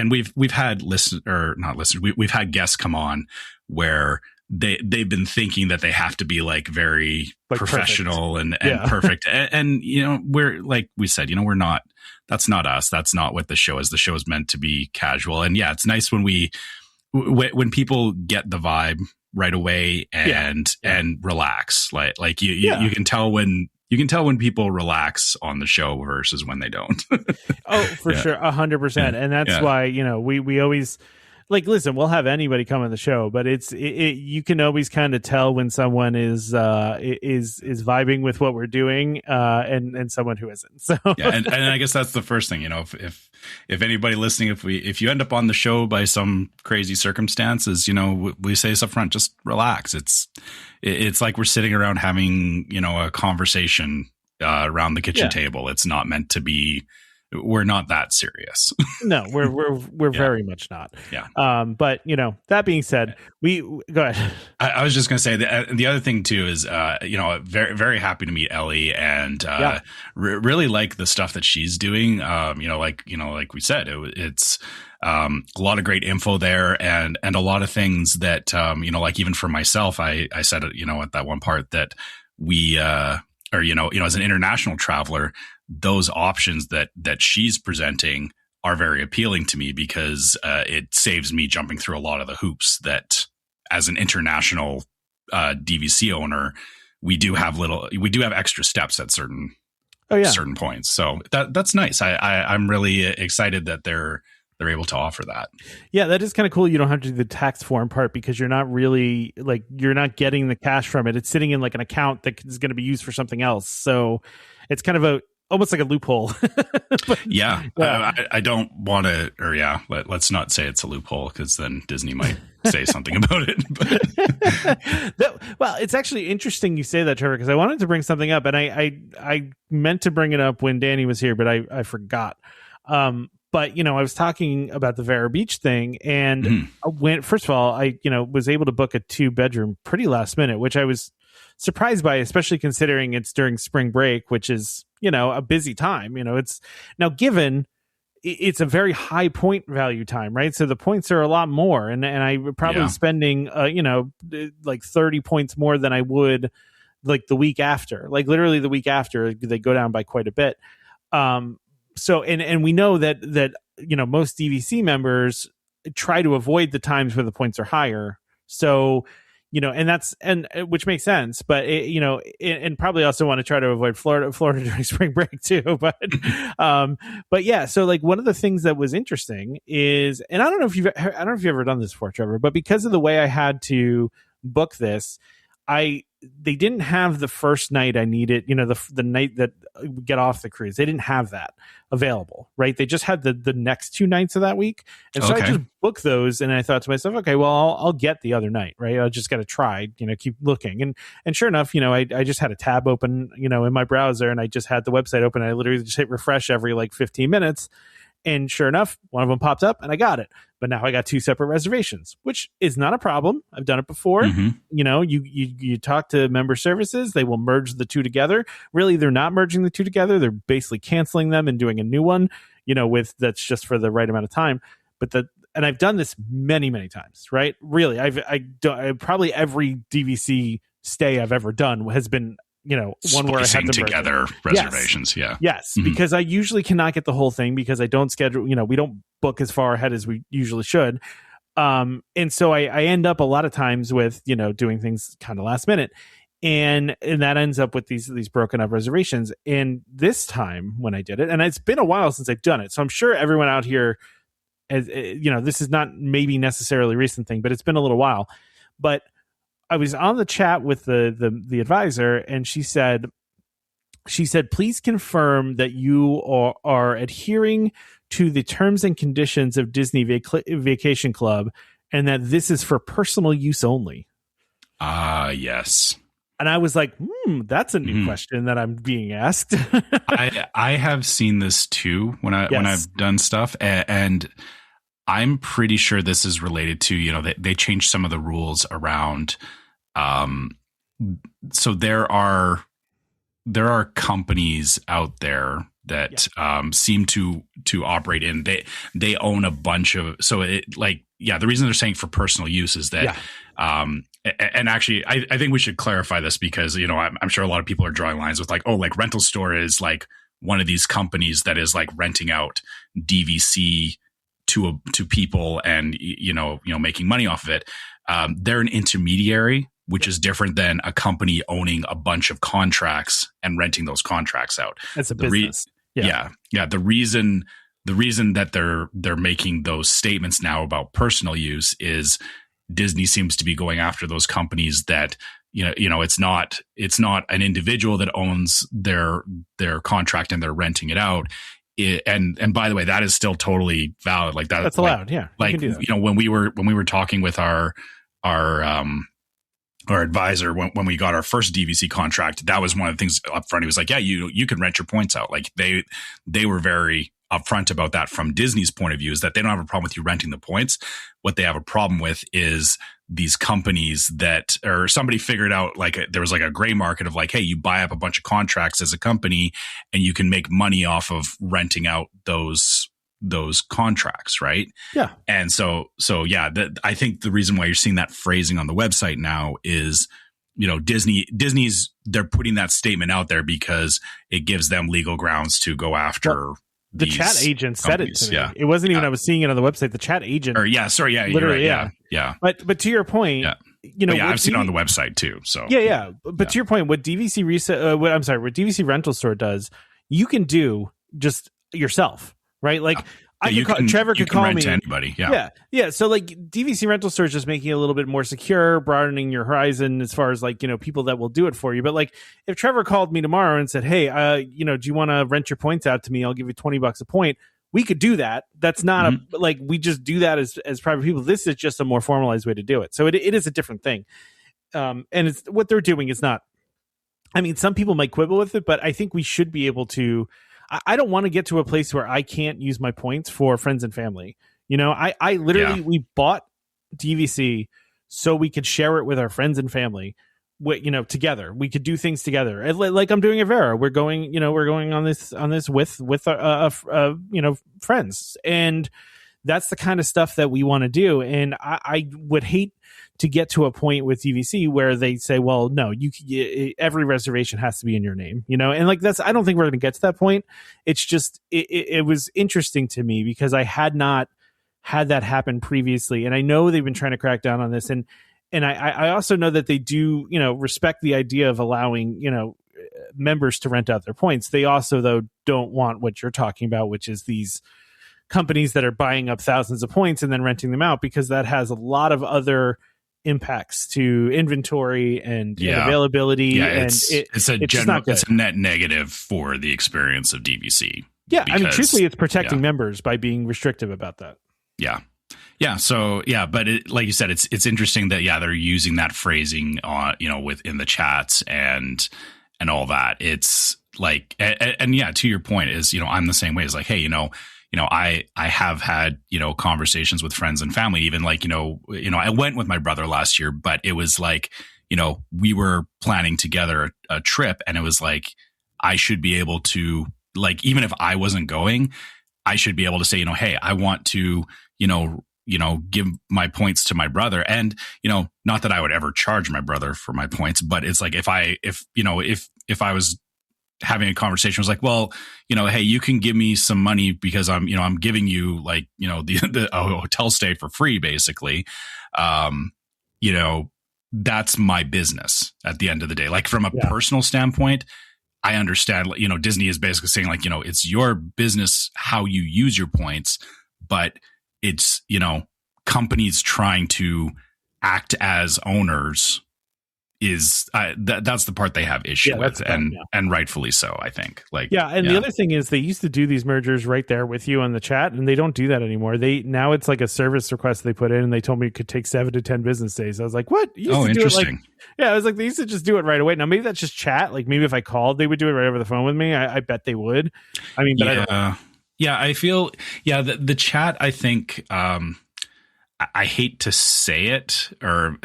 S3: we've had we've had guests come on where they've been thinking that they have to be like very professional perfect. and perfect, and we're like we said, we're not. That's not us. That's not what the show is. The show is meant to be casual. And yeah, it's nice when when people get the vibe right away and relax. Like you can tell when people relax on the show versus when they don't.
S2: Oh, for sure. 100%. And that's why, we always listen, we'll have anybody come on the show, but you can always kind of tell when someone is vibing with what we're doing, and someone who isn't. So
S3: and I guess that's the first thing, if anybody listening, if you end up on the show by some crazy circumstances, we say this up front, just relax. It's like we're sitting around having, a conversation around the kitchen table. It's not meant to be. We're not that serious.
S2: No, we're very much not.
S3: Yeah.
S2: But that being said, go ahead.
S3: I was just going to say the other thing too is, very, very happy to meet Ellie and, really like the stuff that she's doing. Like we said, it's, a lot of great info there and a lot of things that, like even for myself, I said, at that one part that we, as an international traveler, those options that she's presenting are very appealing to me because it saves me jumping through a lot of the hoops that as an international DVC owner we do have extra steps at certain points. So that's nice. I'm really excited that they're able to offer that.
S2: Yeah, that is kind of cool. You don't have to do the tax form part because you're not really you're not getting the cash from it. It's sitting in like an account that is going to be used for something else. So it's kind of almost like a loophole. But,
S3: I don't want to, let's not say it's a loophole because then Disney might say something about it.
S2: Well, it's actually interesting you say that, Trevor, because I wanted to bring something up, and I meant to bring it up when Dani was here, but I forgot. But, I was talking about the Vero Beach thing, and first of all, I was able to book a 2-bedroom pretty last minute, which I was surprised by, especially considering it's during spring break, which is, a busy time. It's now given it's a very high point value time, right? So the points are a lot more, and I would probably spending, like 30 points more than I would like the week after, like literally the week after they go down by quite a bit. So, and we know that most DVC members try to avoid the times where the points are higher. So, and which makes sense, but and probably also want to try to avoid Florida during spring break too. But yeah, so like one of the things that was interesting is, and I don't know if you've ever done this before, Trevor, but because of the way I had to book this, they didn't have the first night I needed, the night that we get off the cruise. They didn't have that available, right? They just had the next 2 nights of that week. And so I just booked those, and I thought to myself, okay, well, I'll get the other night, right? I just got to try, keep looking. And sure enough, I just had a tab open, in my browser, and I just had the website open. I literally just hit refresh every like 15 minutes. And sure enough, one of them popped up and I got it. But now I got 2 separate reservations, which is not a problem. I've done it before. You talk to member services, they will merge the 2 together. Really, they're not merging the 2 together. They're basically canceling them and doing a new one, with that's just for the right amount of time. And I've done this many, many times, right? Really, I probably every DVC stay I've ever done has been one where I had to
S3: together reservations.
S2: Yes, because I usually cannot get the whole thing because I don't schedule, we don't book as far ahead as we usually should. And so I end up a lot of times with, doing things kind of last minute. And that ends up with these broken up reservations. And this time when I did it, and it's been a while since I've done it, so I'm sure everyone out here, this is not maybe necessarily a recent thing, but it's been a little while. But I was on the chat with the advisor, and she said, please confirm that you are adhering to the terms and conditions of Disney Vacation Club, and that this is for personal use only.
S3: Yes.
S2: And I was like, that's a new question that I'm being asked.
S3: I have seen this too when I've done stuff, and I'm pretty sure this is related to, they changed some of the rules around. So there are companies out there that seem to operate in, they own a bunch of, so the reason they're saying for personal use is that, and actually I think we should clarify this because, I'm sure a lot of people are drawing lines with like Rental Store is like one of these companies that is like renting out DVC to people and, making money off of it. They're an intermediary, which is different than a company owning a bunch of contracts and renting those contracts out.
S2: That's a business.
S3: Yeah. The reason that they're making those statements now about personal use is Disney seems to be going after those companies that, it's not an individual that owns their contract and they're renting it out. And by the way, that is still totally valid. Like that,
S2: that's allowed. Yeah.
S3: Like, when we were talking with our advisor, when we got our first DVC contract, that was one of the things up front. He was like, yeah, you can rent your points out. Like they were very upfront about that from Disney's point of view, is that they don't have a problem with you renting the points. What they have a problem with is these companies that, or somebody figured out there was like a gray market of like, hey, you buy up a bunch of contracts as a company and you can make money off of renting out those contracts, right?
S2: Yeah.
S3: And so yeah, I think the reason why you're seeing that phrasing on the website now is, Disney's they're putting that statement out there because it gives them legal grounds to go after.
S2: The chat agent said it to me. Yeah. It wasn't even I was seeing it on the website. The chat agent.
S3: Literally,
S2: yeah. But to your point,
S3: I've seen it on the website too. So
S2: yeah. But to your point, what DVC what DVC Rental Store does, you can do just yourself, right? Like Trevor could call me.
S3: To anybody.
S2: Yeah. So like DVC Rental Store is just making it a little bit more secure, broadening your horizon as far as like, people that will do it for you. But like if Trevor called me tomorrow and said, hey, do you want to rent your points out to me? I'll give you $20 a point. We could do that. That's not we just do that as private people. This is just a more formalized way to do it. So it is a different thing. And it's what they're doing is not, some people might quibble with it, but I think we should be able to. I don't want to get to a place where I can't use my points for friends and family. I literally, we bought DVC so we could share it with our friends and family, together. We could do things together. Like I'm doing at Vera. We're going on this with friends. And that's the kind of stuff that we want to do. And I would hate to get to a point with DVC where they say, well, no, every reservation has to be in your name, and like I don't think we're going to get to that point. It's just, it was interesting to me because I had not had that happen previously. And I know they've been trying to crack down on this. And I also know that they do, respect the idea of allowing, members to rent out their points. They also, though, don't want what you're talking about, which is these companies that are buying up thousands of points and then renting them out, because that has a lot of other impacts to inventory and availability.
S3: Yeah,
S2: and
S3: it's a net negative for the experience of DVC.
S2: Yeah, because, truthfully, it's protecting members by being restrictive about that.
S3: Yeah. Yeah. So, but like you said, it's interesting that, they're using that phrasing on, within the chats and all that. It's like, and to your point is, I'm the same way. It's like, hey, I have had, conversations with friends and family, even like, I went with my brother last year, but it was like, we were planning together a trip, and it was like, I should be able to, like, even if I wasn't going, I should be able to say, hey, I want to, give my points to my brother. And, not that I would ever charge my brother for my points, but it's like, if I was having a conversation, was like, well, hey, you can give me some money because I'm giving you like, the hotel stay for free, basically. That's my business at the end of the day. Like from a personal standpoint, I understand, Disney is basically saying like, it's your business, how you use your points, but it's, companies trying to act as owners is that's the part they have issue with, and rightfully so, I think. Like, the other thing is they used to do these mergers right there with you on the chat, and they don't do that anymore. Now it's like a service request they put in, and they told me it could take 7 to 10 business days. I was like, what? Interesting.
S2: I was like, they used to just do it right away. Now maybe that's just chat. Like maybe if I called, they would do it right over the phone with me. I bet they would. I feel the chat, I think, I hate to say it, or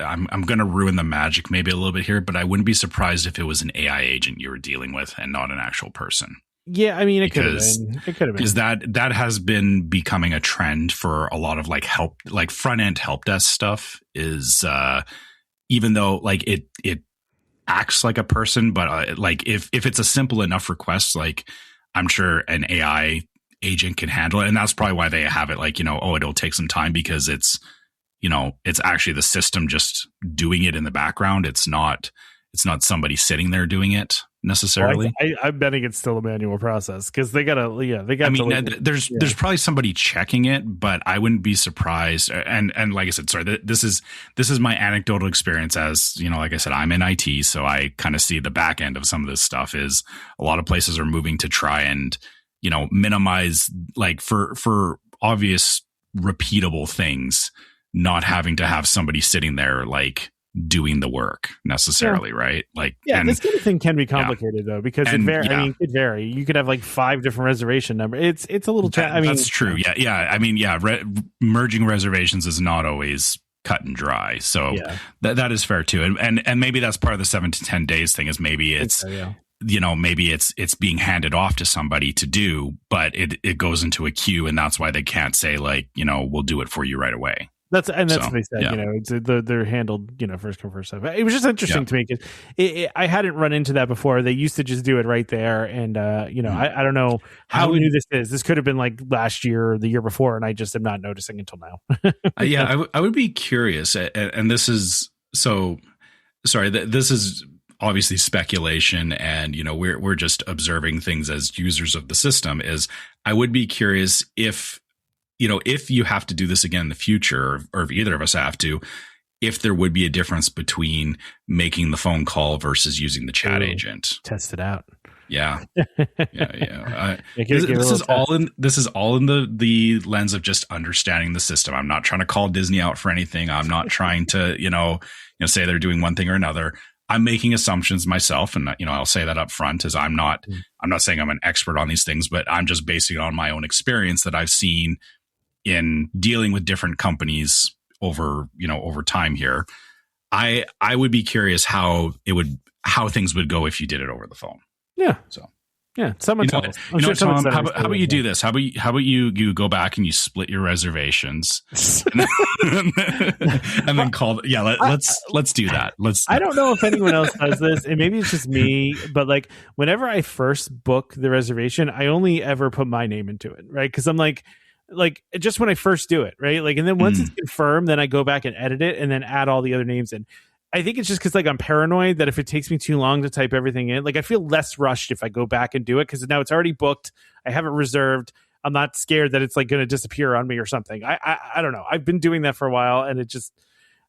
S2: I'm going to ruin the magic maybe a little bit here, but I wouldn't be surprised if it was an AI agent you were dealing with and not an actual person. Yeah, it could have been. It could have been.
S3: Because that has been becoming a trend for a lot of like front end help desk stuff. Is even though like it acts like a person, but like if it's a simple enough request, like I'm sure an AI agent can handle it. And that's probably why they have it like, it'll take some time because it's actually the system just doing it in the background. It's not somebody sitting there doing it necessarily.
S2: Well, I'm betting it's still a manual process because they got
S3: there's probably somebody checking it, but I wouldn't be surprised. And like I said, sorry, this is my anecdotal experience as, like I said, I'm in IT. So I kind of see the back end of some of this stuff is a lot of places are moving to try and, minimize like for obvious repeatable things, not having to have somebody sitting there like doing the work necessarily, right? Like,
S2: this kind of thing can be complicated though, because it varies. It could vary. You could have like 5 different reservation numbers. It's a little.
S3: That's true. Merging reservations is not always cut and dry. So that is fair too. And maybe that's part of the 7 to 10 days thing. Is maybe it's. Maybe it's being handed off to somebody to do, but it goes into a queue, and that's why they can't say like, we'll do it for you right away.
S2: That's what they said. You know, they're handled, you know, first come first serve. It was just interesting to me because I hadn't run into that before. They used to just do it right there, and you know, I don't know how new this is. This could have been like last year or the year before, and I just am not noticing until now.
S3: I would be curious, and this is this is obviously speculation, and you know, we're just observing things as users of the system. I would be curious if, you know, if you have to do this again in the future, or if either of us have to, if there would be a difference between making the phone call versus using the chat agent.
S2: Test it out.
S3: Yeah. This is all in the lens of just understanding the system. I'm not trying to call Disney out for anything. I'm not trying to, you know, say they're doing one thing or another. I'm making assumptions myself, and you know, I'll say that up front, as I'm not saying I'm an expert on these things, but I'm just basing it on my own experience that I've seen in dealing with different companies over time here. I would be curious how things would go if you did it over the phone.
S2: Yeah.
S3: So
S2: yeah, someone tell us.
S3: Tom, how about you do this? How about you go back and you split your reservations and then call? Yeah, let's do that.
S2: I don't know if anyone else does this, and maybe it's just me, but like whenever I first book the reservation, I only ever put my name into it, right? Because I'm like just when I first do it, right? Like, and then once it's confirmed, then I go back and edit it and then add all the other names in. I think it's just because like I'm paranoid that if it takes me too long to type everything in, like I feel less rushed if I go back and do it because now it's already booked. I have it reserved. I'm not scared that it's like going to disappear on me or something. I don't know. I've been doing that for a while, and it just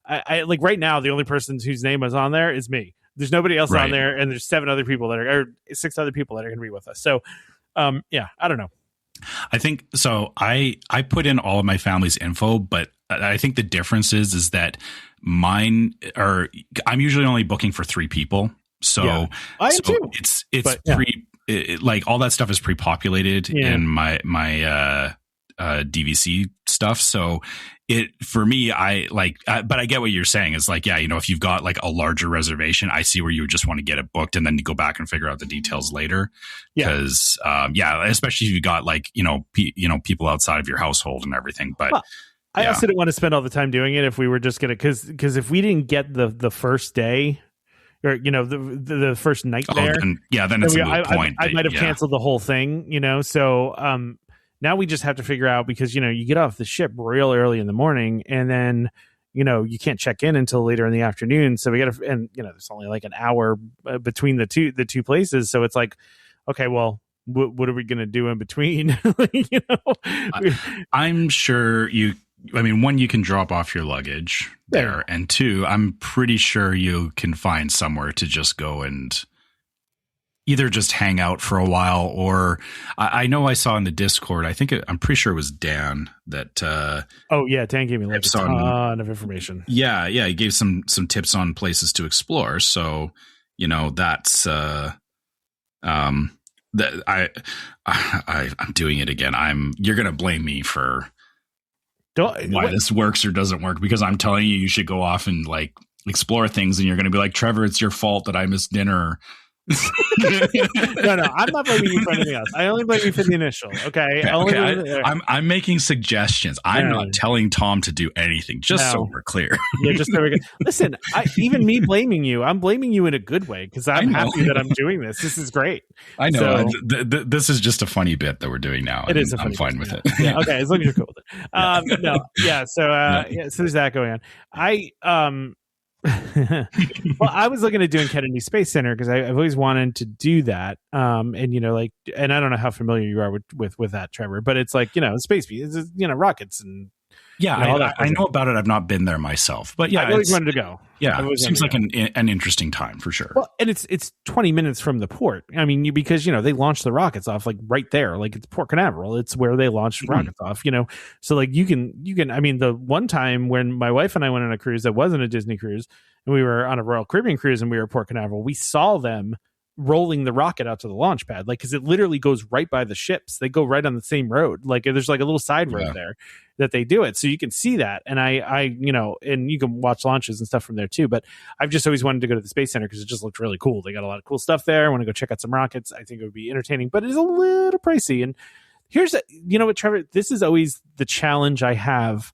S2: I like right now the only person whose name is on there is me. There's nobody else on there, and there's 6 other people that are going to be with us. So yeah, I don't know.
S3: I think so. I put in all of my family's info, but I think the difference is that mine are, I'm usually only booking for 3 people. So,
S2: I am too.
S3: It's like all that stuff is pre-populated in my DVC stuff. So for me, but I get what you're saying is like, yeah, you know, if you've got like a larger reservation, I see where you would just want to get it booked and then you go back and figure out the details later. Because, especially if you got like, people outside of your household and everything. But
S2: I also didn't want to spend all the time doing it if we were just going to, because if we didn't get the first day, or the first night there,
S3: then it's a moot point.
S2: I might have canceled the whole thing, So now we just have to figure out, because you get off the ship real early in the morning, and then you can't check in until later in the afternoon. So we got to, and there's only like an hour between the two places. So it's like, okay, well, what are we going to do in between?
S3: I'm sure one, you can drop off your luggage there, and 2, I'm pretty sure you can find somewhere to just go and either just hang out for a while, or I know I saw in the Discord, I'm pretty sure it was Dan that.
S2: Dan gave me like a ton of information.
S3: Yeah, he gave some tips on places to explore. So that's that I'm doing it again. You're gonna blame me for why this works or doesn't work, because I'm telling you should go off and like explore things, and you're going to be like, Trevor, it's your fault that I missed dinner.
S2: No, I'm not blaming you for anything else. I only blame you for the initial. Okay.
S3: I'm making suggestions. I'm not telling Tom to do anything, just so we're clear.
S2: Just so we're good. Listen, even me blaming you, I'm blaming you in a good way, because I'm happy that I'm doing this. This is great.
S3: I know. So, this is just a funny bit that we're doing now.
S2: It is.
S3: I'm fine with it.
S2: Yeah. Okay. As long as you're cool with it. So there's that going on. Well, I was looking at doing Kennedy Space Center because I've always wanted to do that. And I don't know how familiar you are with that, Trevor, but it's like, space, it's, rockets and
S3: I know about it. I've not been there myself, but
S2: I always wanted to go.
S3: Yeah, it seems like an interesting time for sure.
S2: Well, and it's 20 minutes from the port. I mean, because they launch the rockets off like right there, like it's Port Canaveral. It's where they launch rockets off. So like you can. I mean, the one time when my wife and I went on a cruise that wasn't a Disney cruise, and we were on a Royal Caribbean cruise, and we were at Port Canaveral, we saw them rolling the rocket out to the launch pad, like, because it literally goes right by the ships. They go right on the same road, like there's like a little side road there that they do it, so you can see that. And I and you can watch launches and stuff from there too. But I've just always wanted to go to the Space Center because it just looked really cool. They got a lot of cool stuff there. I want to go check out some rockets. I think it would be entertaining, but it is a little pricey. And here's what, Trevor, this is always the challenge I have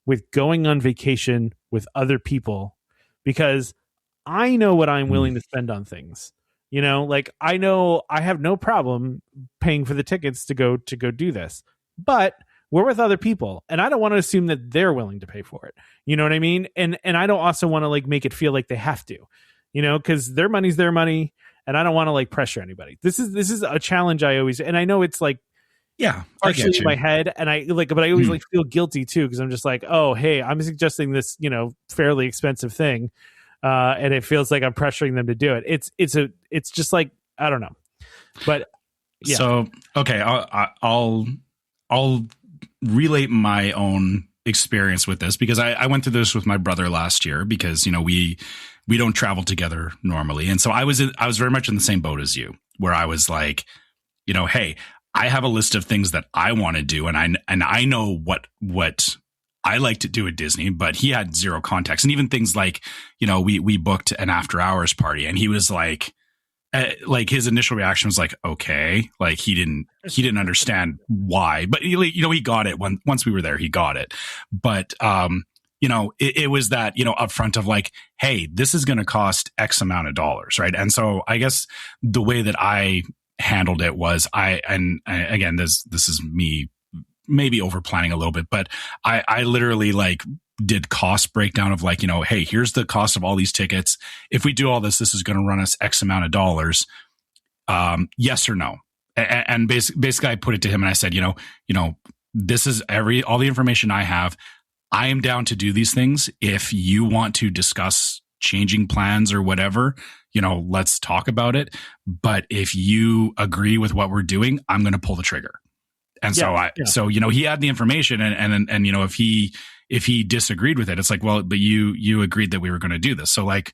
S2: with going on vacation with other people, because I know what I'm willing to spend on things. You know, like I know I have no problem paying for the tickets to go do this, but we're with other people and I don't want to assume that they're willing to pay for it. You know what I mean? And I don't also want to like make it feel like they have to, you know, because their money's their money and I don't want to like pressure anybody. This is a challenge I always, and I know it's like,
S3: yeah,
S2: partially in my head, and I like, but I always like feel guilty too, because I'm just like, oh, hey, I'm suggesting this, you know, fairly expensive thing. And it feels like I'm pressuring them to do it. It's just like, I don't know, but yeah. So,
S3: okay. I'll relate my own experience with this, because I went through this with my brother last year, because, you know, we don't travel together normally. And so I was very much in the same boat as you, where I was like, you know, hey, I have a list of things that I want to do. And I know what I like to do at Disney, but he had zero context. And even things like, you know, we booked an after hours party, and he was like his initial reaction was like, okay, like he didn't understand why, but you know, he got it once we were there, he got it. But, you know, it was that, you know, upfront of like, hey, this is going to cost X amount of dollars. Right. And so I guess the way that I handled it was again, this is me maybe over planning a little bit, but I literally like did cost breakdown of like, you know, hey, here's the cost of all these tickets. If we do all this is going to run us X amount of dollars. Yes or no. And basically I put it to him and I said, you know, this is all the information I have. I am down to do these things. If you want to discuss changing plans or whatever, you know, let's talk about it. But if you agree with what we're doing, I'm going to pull the trigger. And so you know, he had the information and, you know, if he disagreed with it, it's like, well, but you agreed that we were going to do this. So like,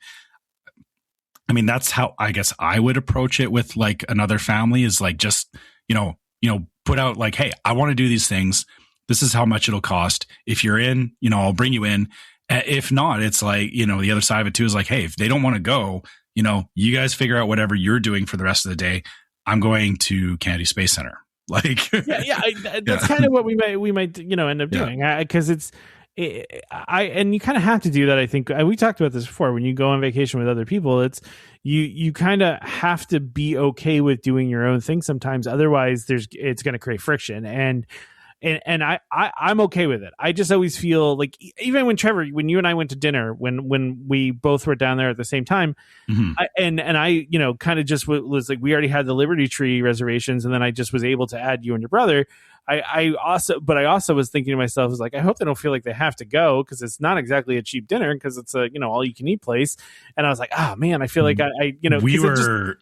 S3: I mean, that's how I guess I would approach it with like another family, is like, just, you know, put out like, hey, I want to do these things. This is how much it'll cost. If you're in, you know, I'll bring you in. If not, it's like, you know, the other side of it too is like, hey, if they don't want to go, you know, you guys figure out whatever you're doing for the rest of the day. I'm going to Kennedy Space Center. Like,
S2: that's kind of what we might, you know, end up doing, because and you kind of have to do that. I think we talked about this before. When you go on vacation with other people, it's you kind of have to be okay with doing your own thing sometimes. Otherwise, it's going to create friction. And I'm okay with it. I just always feel like, even when you and I went to dinner, when we both were down there at the same time, I you know, kind of just was like, we already had the Liberty Tree reservations, and then I just was able to add you and your brother. I also was thinking to myself, was like, I hope they don't feel like they have to go, because it's not exactly a cheap dinner, because it's a, you know, all you can eat place. And I was like, oh man, I feel like I you know,
S3: we were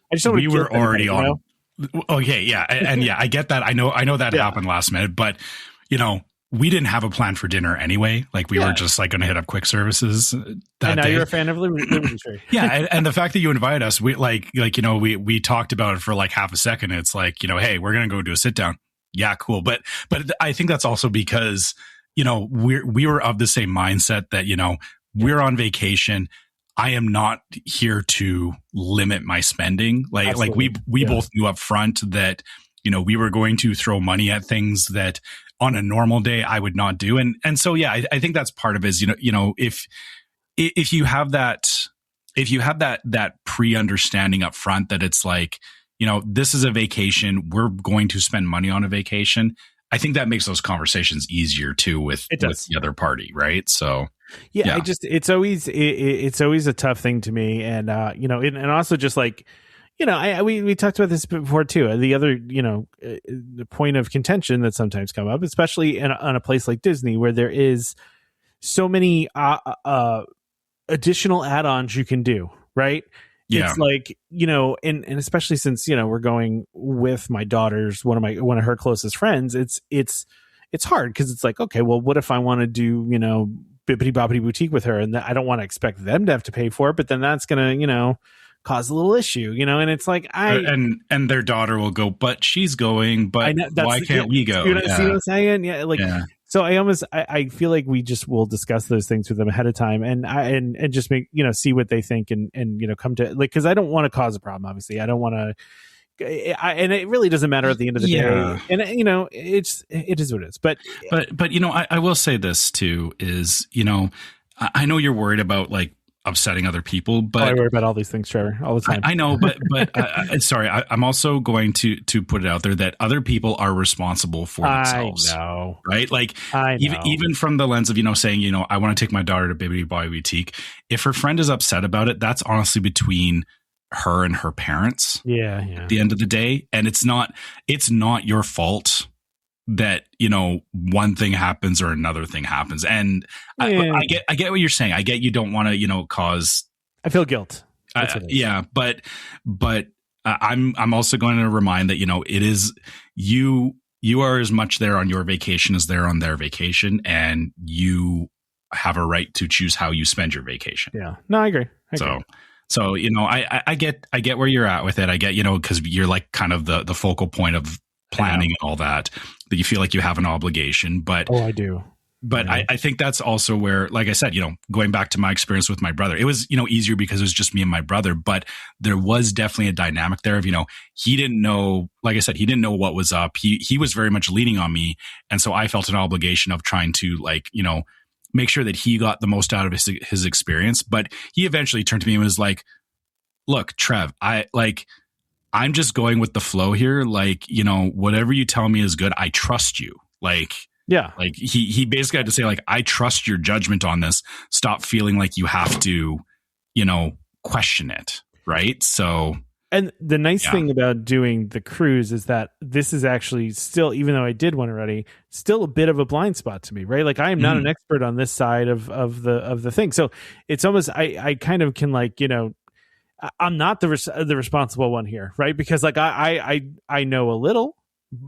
S3: already on. You know? Okay, yeah, and yeah, I get that. I know that happened last minute, but you know, we didn't have a plan for dinner anyway. Like we were just like going to hit up quick services that
S2: now
S3: day.
S2: You're a fan of Liberty Tree.
S3: Yeah, and the fact that you invited us, we like you know, we talked about it for like half a second. It's like, you know, hey, we're going to go do a sit down. Yeah, cool. But I think that's also because, you know, we were of the same mindset that, you know, we're on vacation. I am not here to limit my spending. Like we both knew up front that, you know, we were going to throw money at things that on a normal day I would not do. And so, yeah, I think that's part of it is, you know, if you have that pre-understanding up front that it's like, you know, this is a vacation, we're going to spend money on a vacation, I think that makes those conversations easier too with the other party, right? So
S2: yeah. It's always a tough thing to me, and you know, and also just like, you know, we talked about this before too. The other, you know, the point of contention that sometimes come up, especially on a place like Disney, where there is so many additional add-ons you can do, right? Yeah. It's like, you know, and especially since, you know, we're going with my daughter's one of her closest friends, it's hard, because it's like, okay, well, what if I want to do, you know, Bibbidi Bobbidi Boutique with her, and I don't want to expect them to have to pay for it, but then that's gonna, you know, cause a little issue, you know. And it's like,
S3: and their daughter will go, but she's going, but why can't we go?
S2: You know, see what I'm saying? Yeah, like. Yeah. So I feel like we just will discuss those things with them ahead of time, and just make, you know, see what they think, and you know, come to, like, because I don't want to cause a problem. Obviously, I don't want to and it really doesn't matter at the end of the day. And it is what it is. But
S3: I will say this too is, I know you're worried about like upsetting other people, but
S2: I worry about all these things, Trevor, all the time.
S3: I know, but sorry, I'm also going to put it out there that other people are responsible for themselves.
S2: I know,
S3: right? Like even from the lens of saying I want to take my daughter to Baby Boy Boutique. If her friend is upset about it, that's honestly between her and her parents.
S2: Yeah.
S3: At the end of the day, and it's not your fault that one thing happens or another thing happens. And I get what you're saying. I get you don't want to cause.
S2: I feel guilt.
S3: But I'm also going to remind that it is you are as much there on your vacation as they're on their vacation, and you have a right to choose how you spend your vacation.
S2: Yeah, no, I agree.
S3: So I get where you're at with it. I get because you're like kind of the focal point of planning and all that you feel like you have an obligation. But
S2: I do.
S3: But I think that's also where, like I said, going back to my experience with my brother, it was, easier because it was just me and my brother, but there was definitely a dynamic there of, he didn't know, like I said, he didn't know what was up. He was very much leaning on me. And so I felt an obligation of trying to make sure that he got the most out of his experience. But he eventually turned to me and was like, look, Trev, I'm just going with the flow here. Like, whatever you tell me is good. I trust you.
S2: Yeah.
S3: Like he basically had to say, like, I trust your judgment on this. Stop feeling like you have to, question it. Right. So.
S2: And the nice thing about doing the cruise is that this is actually still, even though I did one already, still a bit of a blind spot to me, right? Like I am not an expert on this side of the thing. So it's almost, I kind of can I'm not the responsible one here, right? Because I know a little.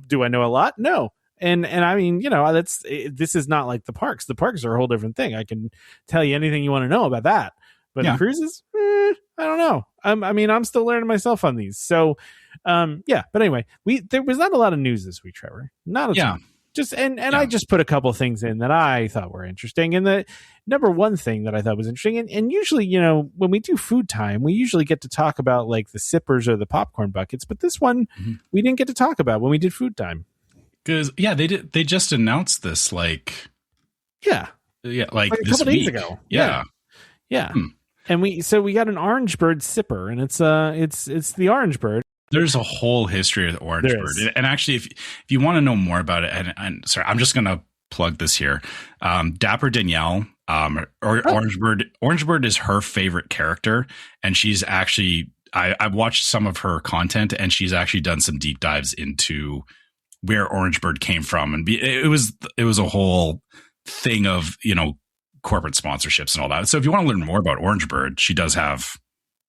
S2: Do I know a lot? No. And I mean, this is not like the parks. The parks are a whole different thing. I can tell you anything you want to know about that. But the cruises, I don't know. I'm still learning myself on these. So, But anyway, there was not a lot of news this week, Trevor. Not a ton. I just put a couple things in that I thought were interesting. And the number one thing that I thought was interesting, and usually, when we do food time, we usually get to talk about like the sippers or the popcorn buckets. But this one we didn't get to talk about when we did food time.
S3: Because they just announced this like
S2: a couple days ago. Yeah. And we got an Orange Bird sipper, and it's the Orange Bird.
S3: There's a whole history of the Orange Bird. And actually, if you want to know more about it, and sorry, I'm just going to plug this here. Dapper Danielle, Orange Bird is her favorite character. And she's actually, I've watched some of her content, and she's actually done some deep dives into where Orange Bird came from. And it was a whole thing of, corporate sponsorships and all that. So if you want to learn more about Orange Bird, she does have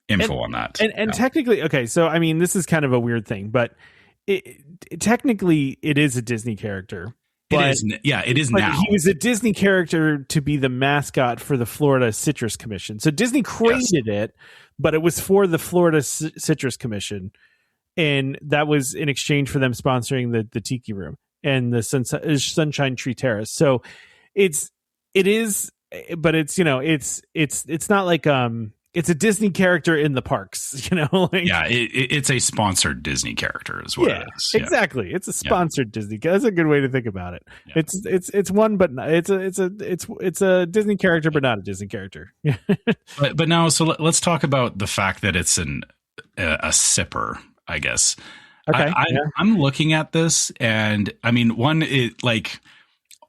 S3: info on that.
S2: And technically, okay, so I mean, this is kind of a weird thing, but technically it is a Disney character.
S3: It is now.
S2: He was a Disney character to be the mascot for the Florida Citrus Commission. So Disney created it, but it was for the Florida Citrus Commission. And that was in exchange for them sponsoring the Tiki Room and the Sunshine Tree Terrace. So it's not like it's a Disney character in the parks,
S3: it's a sponsored Disney character is what it is.
S2: Exactly. It's a sponsored Disney. That's a good way to think about it. Yeah. It's one, but it's a Disney character, but not a Disney character.
S3: but now, so let's talk about the fact that it's a sipper, I guess.
S2: Okay.
S3: I'm looking at this, and I mean,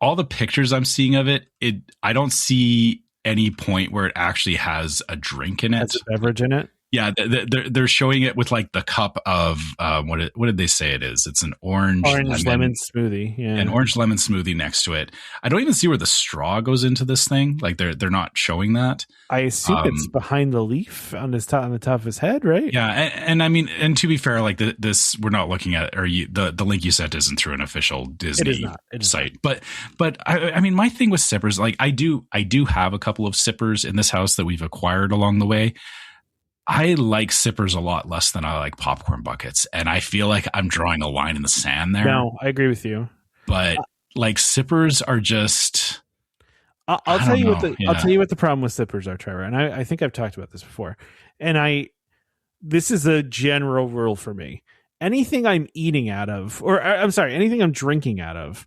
S3: all the pictures I'm seeing of it, I don't see any point where it actually has a drink in it.
S2: Has a beverage in it?
S3: Yeah, they're showing it with like the cup of what did they say it is? It's an orange
S2: lemon smoothie. Yeah,
S3: an orange lemon smoothie next to it. I don't even see where the straw goes into this thing. Like they're not showing that.
S2: I assume it's behind the leaf on the top of his head, right?
S3: Yeah, and I mean, and to be fair, like this, we're not looking at, or the link you sent isn't through an official Disney site. But I mean, my thing with sippers, like I do have a couple of sippers in this house that we've acquired along the way. I like sippers a lot less than I like popcorn buckets, and I feel like I'm drawing a line in the sand there.
S2: No, I agree with you.
S3: But like sippers are just.
S2: I'll tell you what the problem with sippers are, Trevor. And I think I've talked about this before. And this is a general rule for me. anything I'm eating out of, or I'm sorry, anything I'm drinking out of,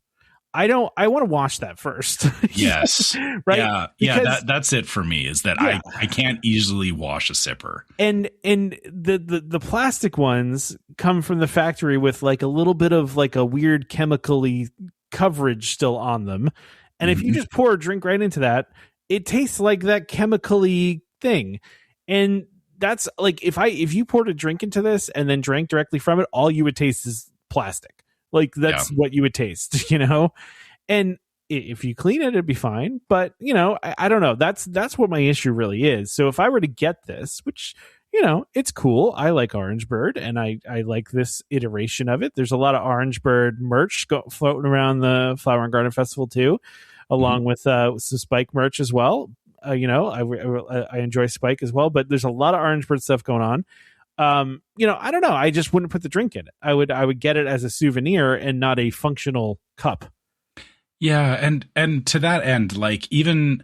S2: I want to wash that first.
S3: Yes.
S2: Right.
S3: Yeah. That's it for me, is that I can't easily wash a sipper.
S2: And the plastic ones come from the factory with like a little bit of like a weird chemically coverage still on them. And if you just pour a drink right into that, it tastes like that chemically thing. And that's like, if you poured a drink into this and then drank directly from it, all you would taste is plastic. Like that's what you would taste, and if you clean it, it'd be fine. But I don't know. That's what my issue really is. So if I were to get this, which, it's cool. I like Orangebird, and I like this iteration of it. There's a lot of Orangebird merch floating around the Flower and Garden Festival too, along with some Spike merch as well. I enjoy Spike as well, but there's a lot of Orangebird stuff going on. I don't know. I just wouldn't put the drink in it. I would get it as a souvenir and not a functional cup.
S3: Yeah. And to that end, like even,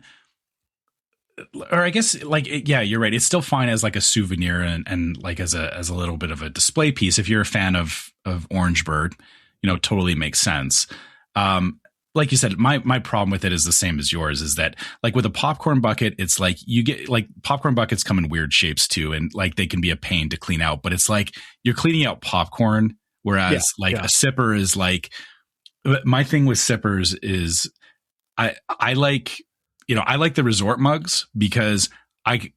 S3: or I guess like, you're right. It's still fine as like a souvenir and like as a little bit of a display piece. If you're a fan of Orangebird, totally makes sense. Like you said, my problem with it is the same as yours, is that like with a popcorn bucket, it's like you get like popcorn buckets come in weird shapes too. And like they can be a pain to clean out, but it's like you're cleaning out popcorn. Whereas a sipper is like, my thing with sippers is I like the resort mugs, because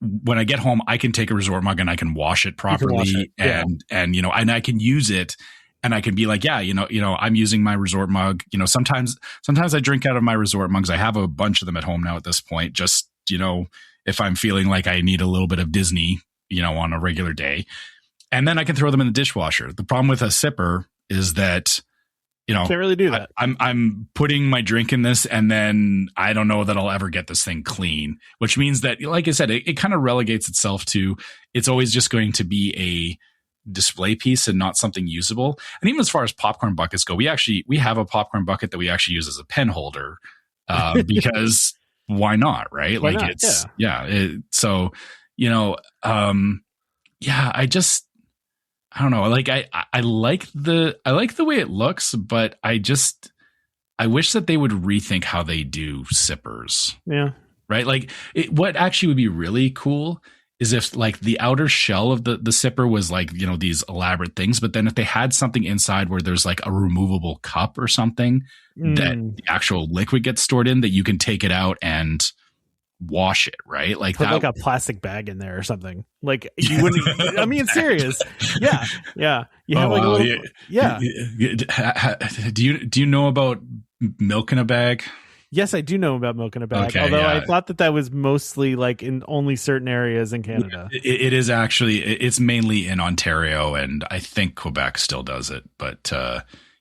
S3: when I get home, I can take a resort mug and I can wash it properly and I can use it. And I can be like, I'm using my resort mug. Sometimes I drink out of my resort mugs. I have a bunch of them at home now at this point. Just, if I'm feeling like I need a little bit of Disney, on a regular day, and then I can throw them in the dishwasher. The problem with a sipper is that,
S2: can't really do that.
S3: I'm putting my drink in this, and then I don't know that I'll ever get this thing clean, which means that, like I said, it kind of relegates itself to, it's always just going to be a display piece and not something usable. And even as far as popcorn buckets go, we have a popcorn bucket that we actually use as a pen holder, because why not, right?
S2: Why
S3: like
S2: not?
S3: it's I don't know. Like I like the way it looks, but I wish that they would rethink how they do sippers.
S2: Yeah.
S3: Right. Like what actually would be really cool is if like the outer shell of the sipper was like, these elaborate things, but then if they had something inside where there's like a removable cup or something that the actual liquid gets stored in, that you can take it out and wash it, right? Like
S2: put like a plastic bag in there or something. Like you wouldn't. I mean, serious. Yeah. You have like a little. Yeah.
S3: Do you know about milk in a bag?
S2: Yes, I do know about milk in a bag.
S3: Okay,
S2: although I thought that was mostly like in only certain areas in Canada.
S3: It is actually. It's mainly in Ontario, and I think Quebec still does it. But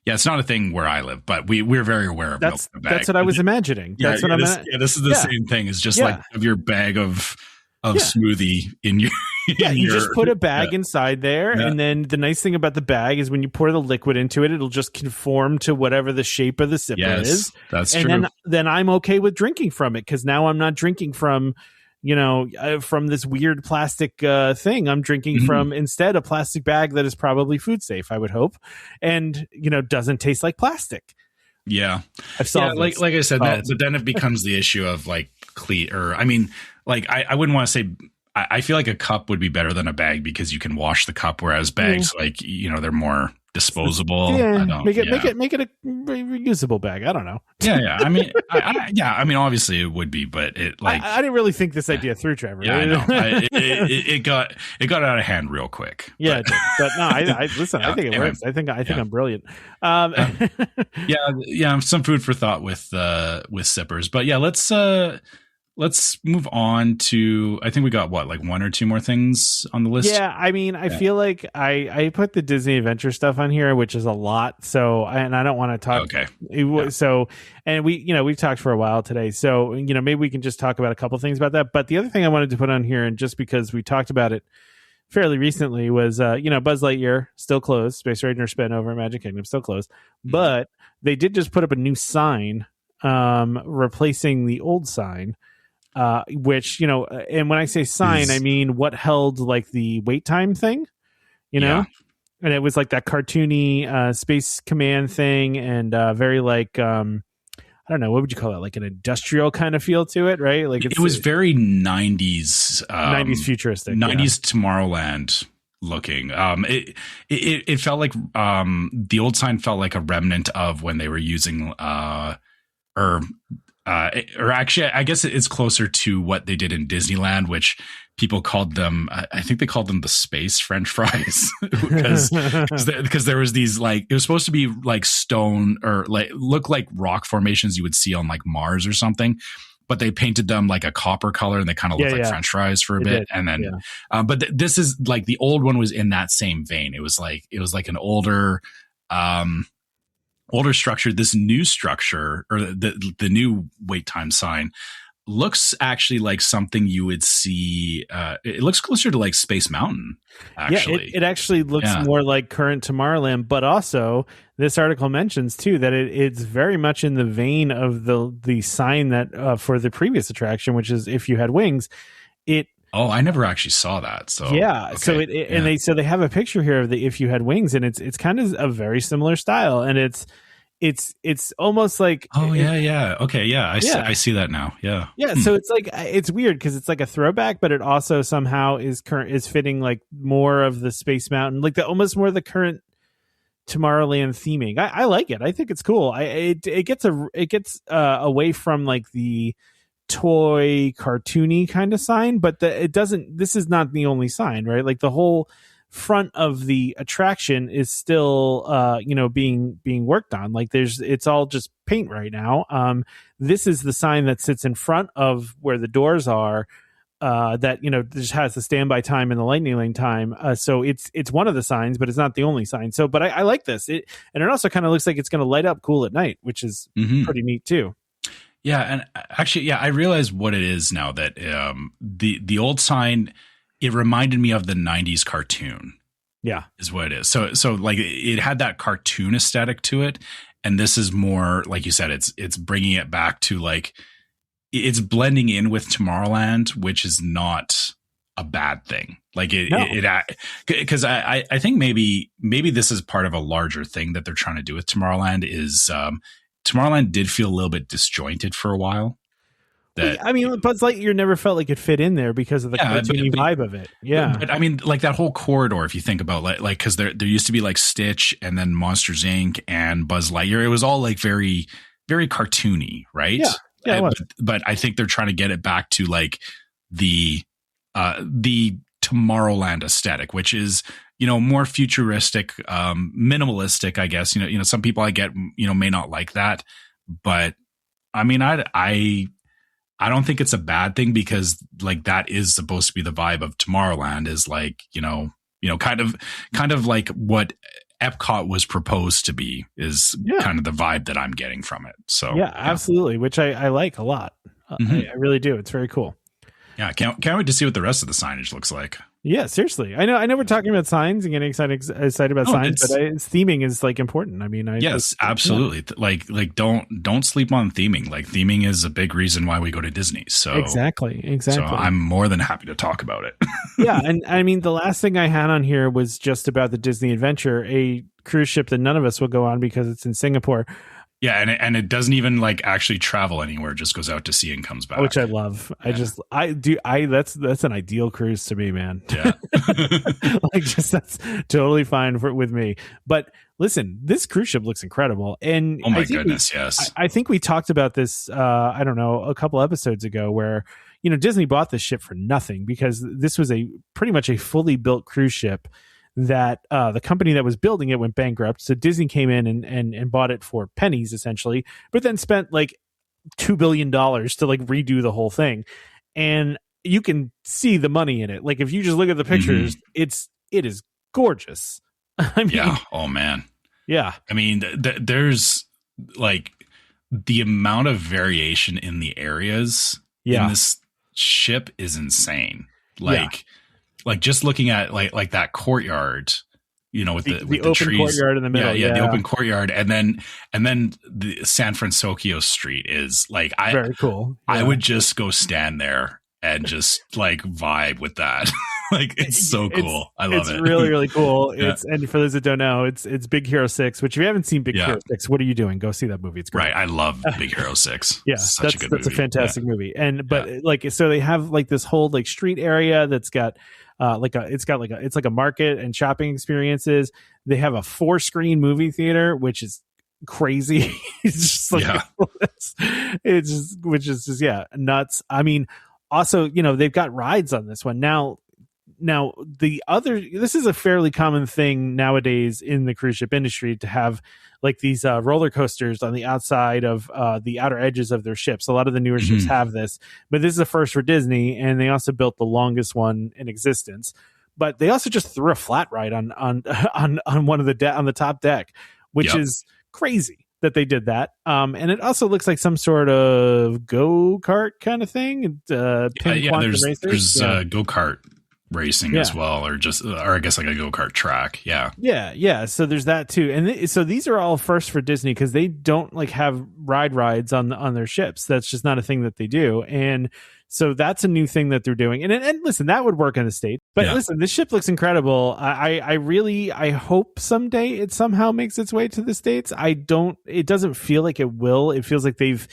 S3: it's not a thing where I live. But we're very aware of milk in a bag.
S2: That's what I was imagining. That's what
S3: this is the same thing. It's just like of your bag of smoothie in your.
S2: You just put a bag inside there, and then the nice thing about the bag is when you pour the liquid into it, it'll just conform to whatever the shape of the sipper is.
S3: That's
S2: true. And then I'm okay with drinking from it, because now I'm not drinking from, from this weird plastic thing. I'm drinking from instead a plastic bag that is probably food safe, I would hope, and doesn't taste like plastic.
S3: Yeah,
S2: I've solved
S3: like I said, but then it becomes the issue of like I wouldn't want to say. I feel like a cup would be better than a bag, because you can wash the cup, whereas bags, like, they're more disposable.
S2: Yeah, make it a reusable bag. I don't know.
S3: Yeah. I mean, I mean, obviously it would be, but it like
S2: I didn't really think this idea through, Trevor.
S3: Yeah, I know. It got out of hand real quick.
S2: Yeah, but no, I listen. I think it works. I think I'm brilliant.
S3: Some food for thought with sippers, but yeah, let's move on to, I think we got like one or two more things on the list.
S2: Yeah, I mean, I feel like I put the Disney Adventure stuff on here, which is a lot. So, and I don't want to talk.
S3: Okay.
S2: So, and we've talked for a while today. So, maybe we can just talk about a couple things about that. But the other thing I wanted to put on here, and just because we talked about it fairly recently, was, Buzz Lightyear still closed. Space Ranger Spin over Magic Kingdom still closed. But they did just put up a new sign, replacing the old sign. Which, and when I say sign, I mean what held like the wait time thing, and it was like that cartoony Space Command thing, and very like I don't know, what would you call it, like an industrial kind of feel to it, right? Like
S3: it was very 90s
S2: 90s futuristic,
S3: 90s Tomorrowland looking. It felt like the old sign felt like a remnant of when they were using or actually I guess it's closer to what they did in Disneyland, which people called them, I think they called them the space French fries because there was these, like, it was supposed to be like stone or like look like rock formations you would see on like Mars or something, but they painted them like a copper color and they kind of looked like French fries for a bit. And then, but this is like the old one was in that same vein. It was like an older structure. This new structure, or the new wait time sign, looks actually like something you would see. It looks closer to like Space Mountain, actually.
S2: Yeah, it actually looks more like current Tomorrowland, but also this article mentions too that it's very much in the vein of the sign that for the previous attraction, which is If You Had Wings.
S3: Oh, I never actually saw that. So
S2: yeah, okay. And they have a picture here of the If You Had Wings, and it's kind of a very similar style, and it's almost like I see that now. So it's like, it's weird because it's like a throwback, but it also somehow is fitting like more of the Space Mountain, like almost more of the current Tomorrowland theming. I like it. I think it's cool. It gets away from like the toy cartoony kind of sign, but this is not the only sign, right? Like the whole front of the attraction is still being worked on. Like it's all just paint right now. This is the sign that sits in front of where the doors are, that just has the standby time and the lightning lane time. So it's one of the signs, but it's not the only sign. So but I like this. And it also kind of looks like it's going to light up cool at night, which is pretty neat too.
S3: Yeah, and actually, I realize what it is now, that the old sign, it reminded me of the 90s cartoon.
S2: Yeah,
S3: is what it is. So like it had that cartoon aesthetic to it, and this is more, like you said, it's bringing it back to like, it's blending in with Tomorrowland, which is not a bad thing. Like because I think maybe this is part of a larger thing that they're trying to do with Tomorrowland is Tomorrowland did feel a little bbit disjointed for a while.
S2: I mean, Buzz Lightyear never felt like it fit in there because of the cartoony vibe of it. Yeah,
S3: but I mean, like that whole corridor, if you think about like because there used to be like Stitch and then Monsters Inc. and Buzz Lightyear. It was all like very, very cartoony, right?
S2: Yeah, it was.
S3: But I think they're trying to get it back to like the Tomorrowland aesthetic, which is more futuristic, minimalistic, I guess. Some people I get may not like that, but I mean, I don't think it's a bad thing, because like that is supposed to be the vibe of Tomorrowland, is like, kind of like what EPCOT was proposed to be, is kind of the vibe that I'm getting from it. So
S2: yeah, absolutely. Which I like a lot. I really do. It's very cool.
S3: Yeah. Can't wait to see what the rest of the signage looks like.
S2: Yeah, seriously. I know we're talking about signs and getting excited about signs, but theming is like important. I mean,
S3: absolutely. Yeah. Like don't sleep on theming. Like theming is a big reason why we go to Disney. So
S2: exactly.
S3: So I'm more than happy to talk about it.
S2: Yeah, and I mean, the last thing I had on here was just about the Disney Adventure, a cruise ship that none of us will go on because it's in Singapore.
S3: Yeah, and it doesn't even like actually travel anywhere; it just goes out to sea and comes back,
S2: which I love. Yeah. That's an ideal cruise to me, man.
S3: Yeah,
S2: that's totally fine with me. But listen, this cruise ship looks incredible, and
S3: oh my goodness, yes.
S2: I think we talked about this. I don't know, a couple episodes ago, where Disney bought this ship for nothing, because this was pretty much a fully built cruise ship that the company that was building it went bankrupt. So Disney came in and bought it for pennies, essentially, but then spent like $2 billion to like redo the whole thing. And you can see the money in it. Like if you just look at the pictures, it is gorgeous. I mean,
S3: yeah. Oh man.
S2: Yeah.
S3: I mean, there's like the amount of variation in the areas in this ship is insane. Like just looking at like that courtyard, with the
S2: open
S3: trees,
S2: courtyard in the middle.
S3: Yeah, the open courtyard, and then the San Francisco street is like
S2: very cool. Yeah.
S3: I would just go stand there and just like vibe with that. Like, it's so cool. I love it.
S2: It's really, really cool.
S3: Yeah.
S2: And for those that don't know, it's Big Hero 6, which if you haven't seen Big Hero 6, what are you doing? Go see that movie. It's great.
S3: Right. I love Big Hero 6.
S2: Yeah,
S3: Such
S2: that's a fantastic movie. But like, so they have like this whole like street area that's got it's like a market and shopping experiences. They have a 4-screen movie theater, which is crazy. It's just like it's just, which is just nuts. I mean, also, they've got rides on this one now. This is a fairly common thing nowadays in the cruise ship industry to have like these roller coasters on the outside of the outer edges of their ships. A lot of the newer ships have this, but this is a first for Disney, and they also built the longest one in existence. But they also just threw a flat ride on one of on the top deck, which is crazy that they did that. And it also looks like some sort of go-kart kind of thing.
S3: There's go-kart racing as well, or I guess like a go-kart track. Yeah. So there's that too. And
S2: so these are all first for Disney because they don't like have rides on their ships. That's just not a thing that they do. And so that's a new thing that they're doing. And listen, that would work in the States. But listen, this ship looks incredible. I hope someday it somehow makes its way to the States. It doesn't feel like it will. It feels like they've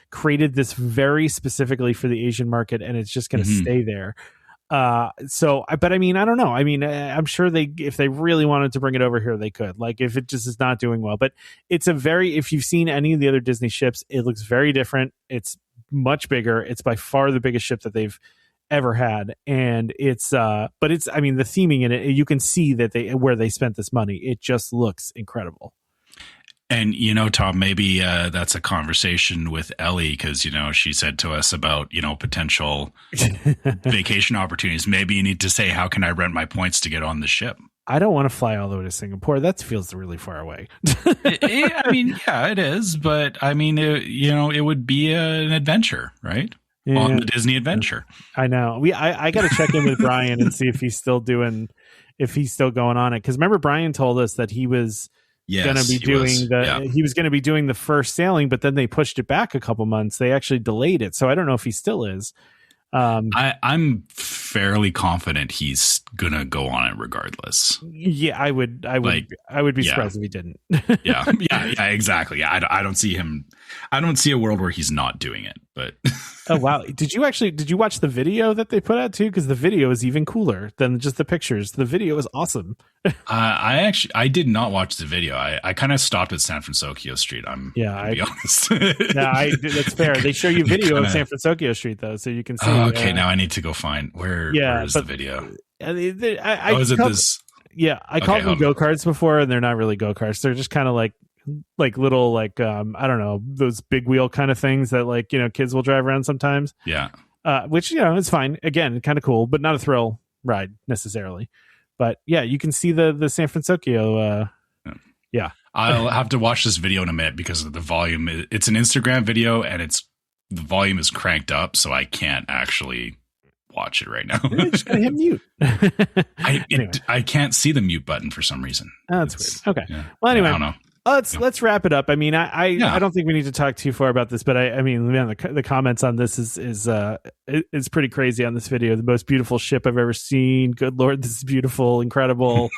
S2: created this very specifically for the Asian market, and it's just going to stay there. But I mean, I don't know. I mean, I'm sure if they really wanted to bring it over here, they could, like, if it just is not doing well. But if you've seen any of the other Disney ships, it looks very different. It's much bigger. It's by far the biggest ship that they've ever had. And the theming in it, you can see that where they spent this money. It just looks incredible.
S3: And, Tom, maybe that's a conversation with Ellie, because, she said to us about, potential vacation opportunities. Maybe you need to say, how can I rent my points to get on the ship?
S2: I don't want to fly all the way to Singapore. That feels really far away.
S3: It is. But, I mean, it would be an adventure, right? Yeah. On the Disney adventure.
S2: I know. I got to check in with Brian and see if he's still going on it. Because remember, Brian told us that he was going to be doing the first sailing, but then they pushed it back a couple months. They actually delayed it. So I don't know if he still is.
S3: I'm fairly confident he's gonna go on it regardless.
S2: Yeah, I would be surprised if he didn't.
S3: yeah, exactly. Yeah, I don't see him. I don't see a world where he's not doing it. But
S2: oh wow, did you watch the video that they put out too? Because the video is even cooler than just the pictures. The video is awesome.
S3: I did not watch the video. I kind of stopped at San Francisco Street. To be honest.
S2: That's fair. They show you video of San Francisco Street though, so you can see.
S3: Okay, now I need to go find where is the video. I
S2: called them go-karts before, and they're not really go-karts. They're just kind of like little I don't know, those big wheel kind of things that kids will drive around sometimes.
S3: Yeah.
S2: Which it's fine. Again, kind of cool, but not a thrill ride necessarily. But yeah, you can see the San Francisco. Yeah.
S3: I'll have to watch this video in a minute because of the volume. It's an Instagram video, and the volume is cranked up, so I can't actually watch it right now.
S2: You just gotta hit mute.
S3: I can't see the mute button for some reason.
S2: Oh, that's weird. Okay. Yeah. Well, anyway, I don't know. Let's wrap it up. I mean, I don't think we need to talk too far about this, but I mean, man, the comments on this is pretty crazy on this video. The most beautiful ship I've ever seen. Good Lord, this is beautiful, incredible.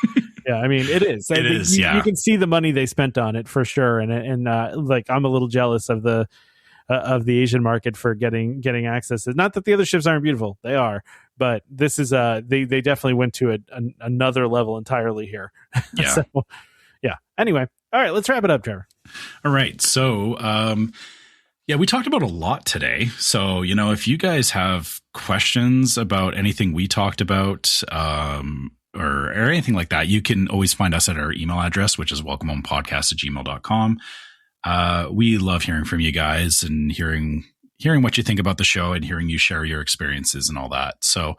S2: Yeah, I mean, it is. It is. You can see the money they spent on it for sure, and I'm a little jealous of the Asian market for getting access. Not that the other ships aren't beautiful; they are, but this is they definitely went to another level entirely here.
S3: Yeah.
S2: So, yeah. Anyway. All right, let's wrap it up, Trevor.
S3: All right. So, we talked about a lot today. So, if you guys have questions about anything we talked about, or anything like that, you can always find us at our email address, which is welcomehomepodcast@gmail.com. We love hearing from you guys and hearing what you think about the show and hearing you share your experiences and all that. So,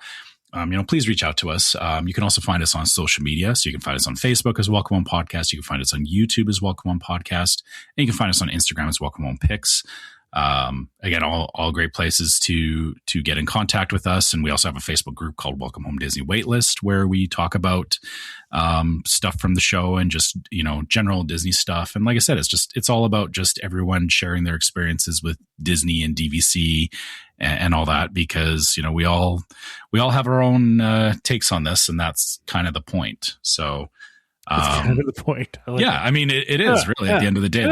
S3: please reach out to us. You can also find us on social media. So you can find us on Facebook as Welcome Home Podcast. You can find us on YouTube as Welcome Home Podcast. And you can find us on Instagram as Welcome Home Pics. Again, all great places to get in contact with us. And we also have a Facebook group called Welcome Home Disney Waitlist, where we talk about stuff from the show and just, general Disney stuff. And like I said, it's all about just everyone sharing their experiences with Disney and DVC and all that, because, you know, we all have our own takes on this, and that's kind of the point. So,
S2: that's kind of the point.
S3: I mean, it is really at the end of the day.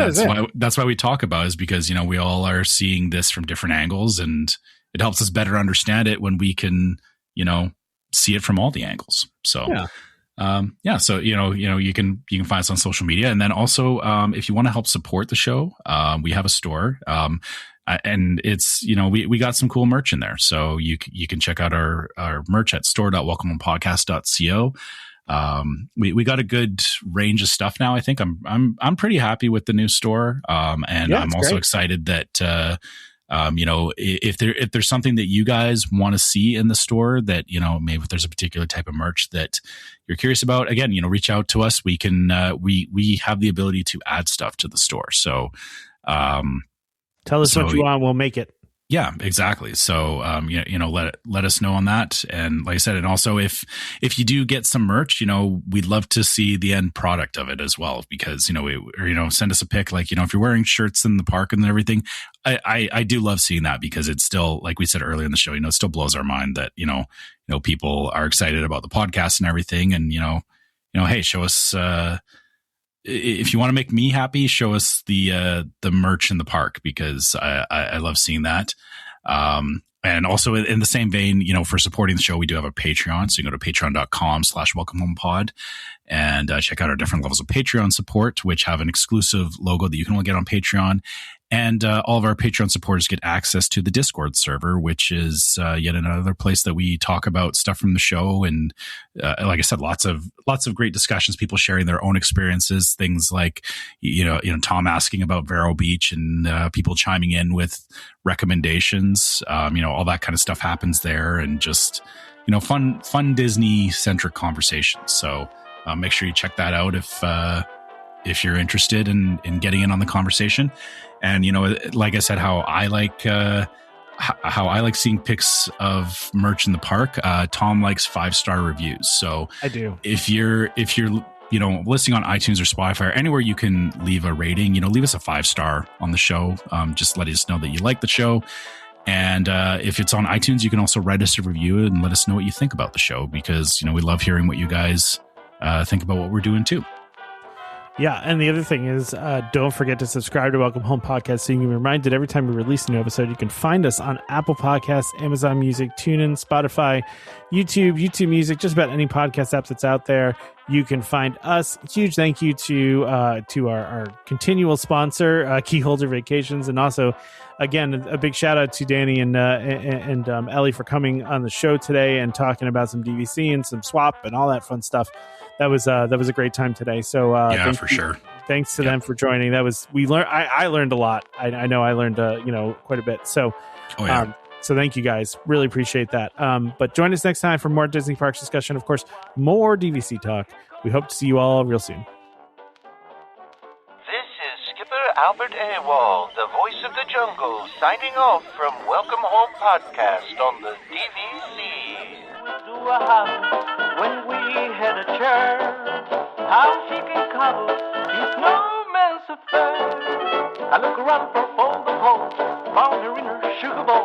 S3: That's why we talk about it, is because, you know, we all are seeing this from different angles, and it helps us better understand it when we can, you know, see it from all the angles. So, so, you know, you can find us on social media. And then also, if you want to help support the show, we have a store, and it's, you know, we got some cool merch in there. So you can check out our merch at store.welcomehomepodcast.co. We got a good range of stuff now. I think I'm pretty happy with the new store. And I'm also excited that, you know, if there's something that you guys want to see in the store that, you know, maybe if there's a particular type of merch that you're curious about, again, you know, reach out to us. We can, we have the ability to add stuff to the store. So,
S2: tell us what you want. We'll make it.
S3: Yeah, exactly. So, you know, let us know on that. And like I said, and also if you do get some merch, you know, we'd love to see the end product of it as well, because, you know, send us a pic. Like, you know, if you're wearing shirts in the park and everything, I do love seeing that, because it's still, like we said earlier in the show, you know, it still blows our mind that, you know, people are excited about the podcast and everything. And, you know, hey, show us, if you want to make me happy, show us the merch in the park, because I love seeing that. And also in the same vein, you know, for supporting the show, we do have a Patreon. So you can go to patreon.com/welcomehomepod and check out our different levels of Patreon support, which have an exclusive logo that you can only get on Patreon. And all of our Patreon supporters get access to the Discord server, which is yet another place that we talk about stuff from the show. And like I said, lots of great discussions, people sharing their own experiences, things like, you know, Tom asking about Vero Beach, and people chiming in with recommendations. You know, all that kind of stuff happens there, and just, you know, fun Disney centric conversations. So make sure you check that out if you're interested in getting in on the conversation. And, you know, like I said, how I like seeing pics of merch in the park. Tom likes 5-star reviews. So
S2: I do.
S3: If you're, you know, listening on iTunes or Spotify or anywhere you can leave a rating, you know, leave us a 5-star on the show. Just let us know that you like the show. And if it's on iTunes, you can also write us a review and let us know what you think about the show, because, you know, we love hearing what you guys think about what we're doing too.
S2: Yeah, and the other thing is, don't forget to subscribe to Welcome Home Podcast so you can be reminded every time we release a new episode. You can find us on Apple Podcasts, Amazon Music, TuneIn, Spotify, YouTube Music, just about any podcast apps that's out there. You can find us. Huge thank you to our continual sponsor, Keyholder Vacations, and also, again, a big shout out to Dani and Ellie for coming on the show today and talking about some DVC and some swap and all that fun stuff. That was a great time today. So
S3: yeah, for sure.
S2: Thanks to them for joining. I learned a lot. I know I learned quite a bit. So so thank you guys. Really appreciate that. But join us next time for more Disney Parks discussion. Of course, more DVC talk. We hope to see you all real soon.
S1: This is Skipper Albert Awol, the voice of the jungle, signing off from Welcome Home Podcast on the DVC.
S6: To a house when we had a chair, how she can cuddle is no man's affair. I look around for all the clothes, found her in her sugar bowl.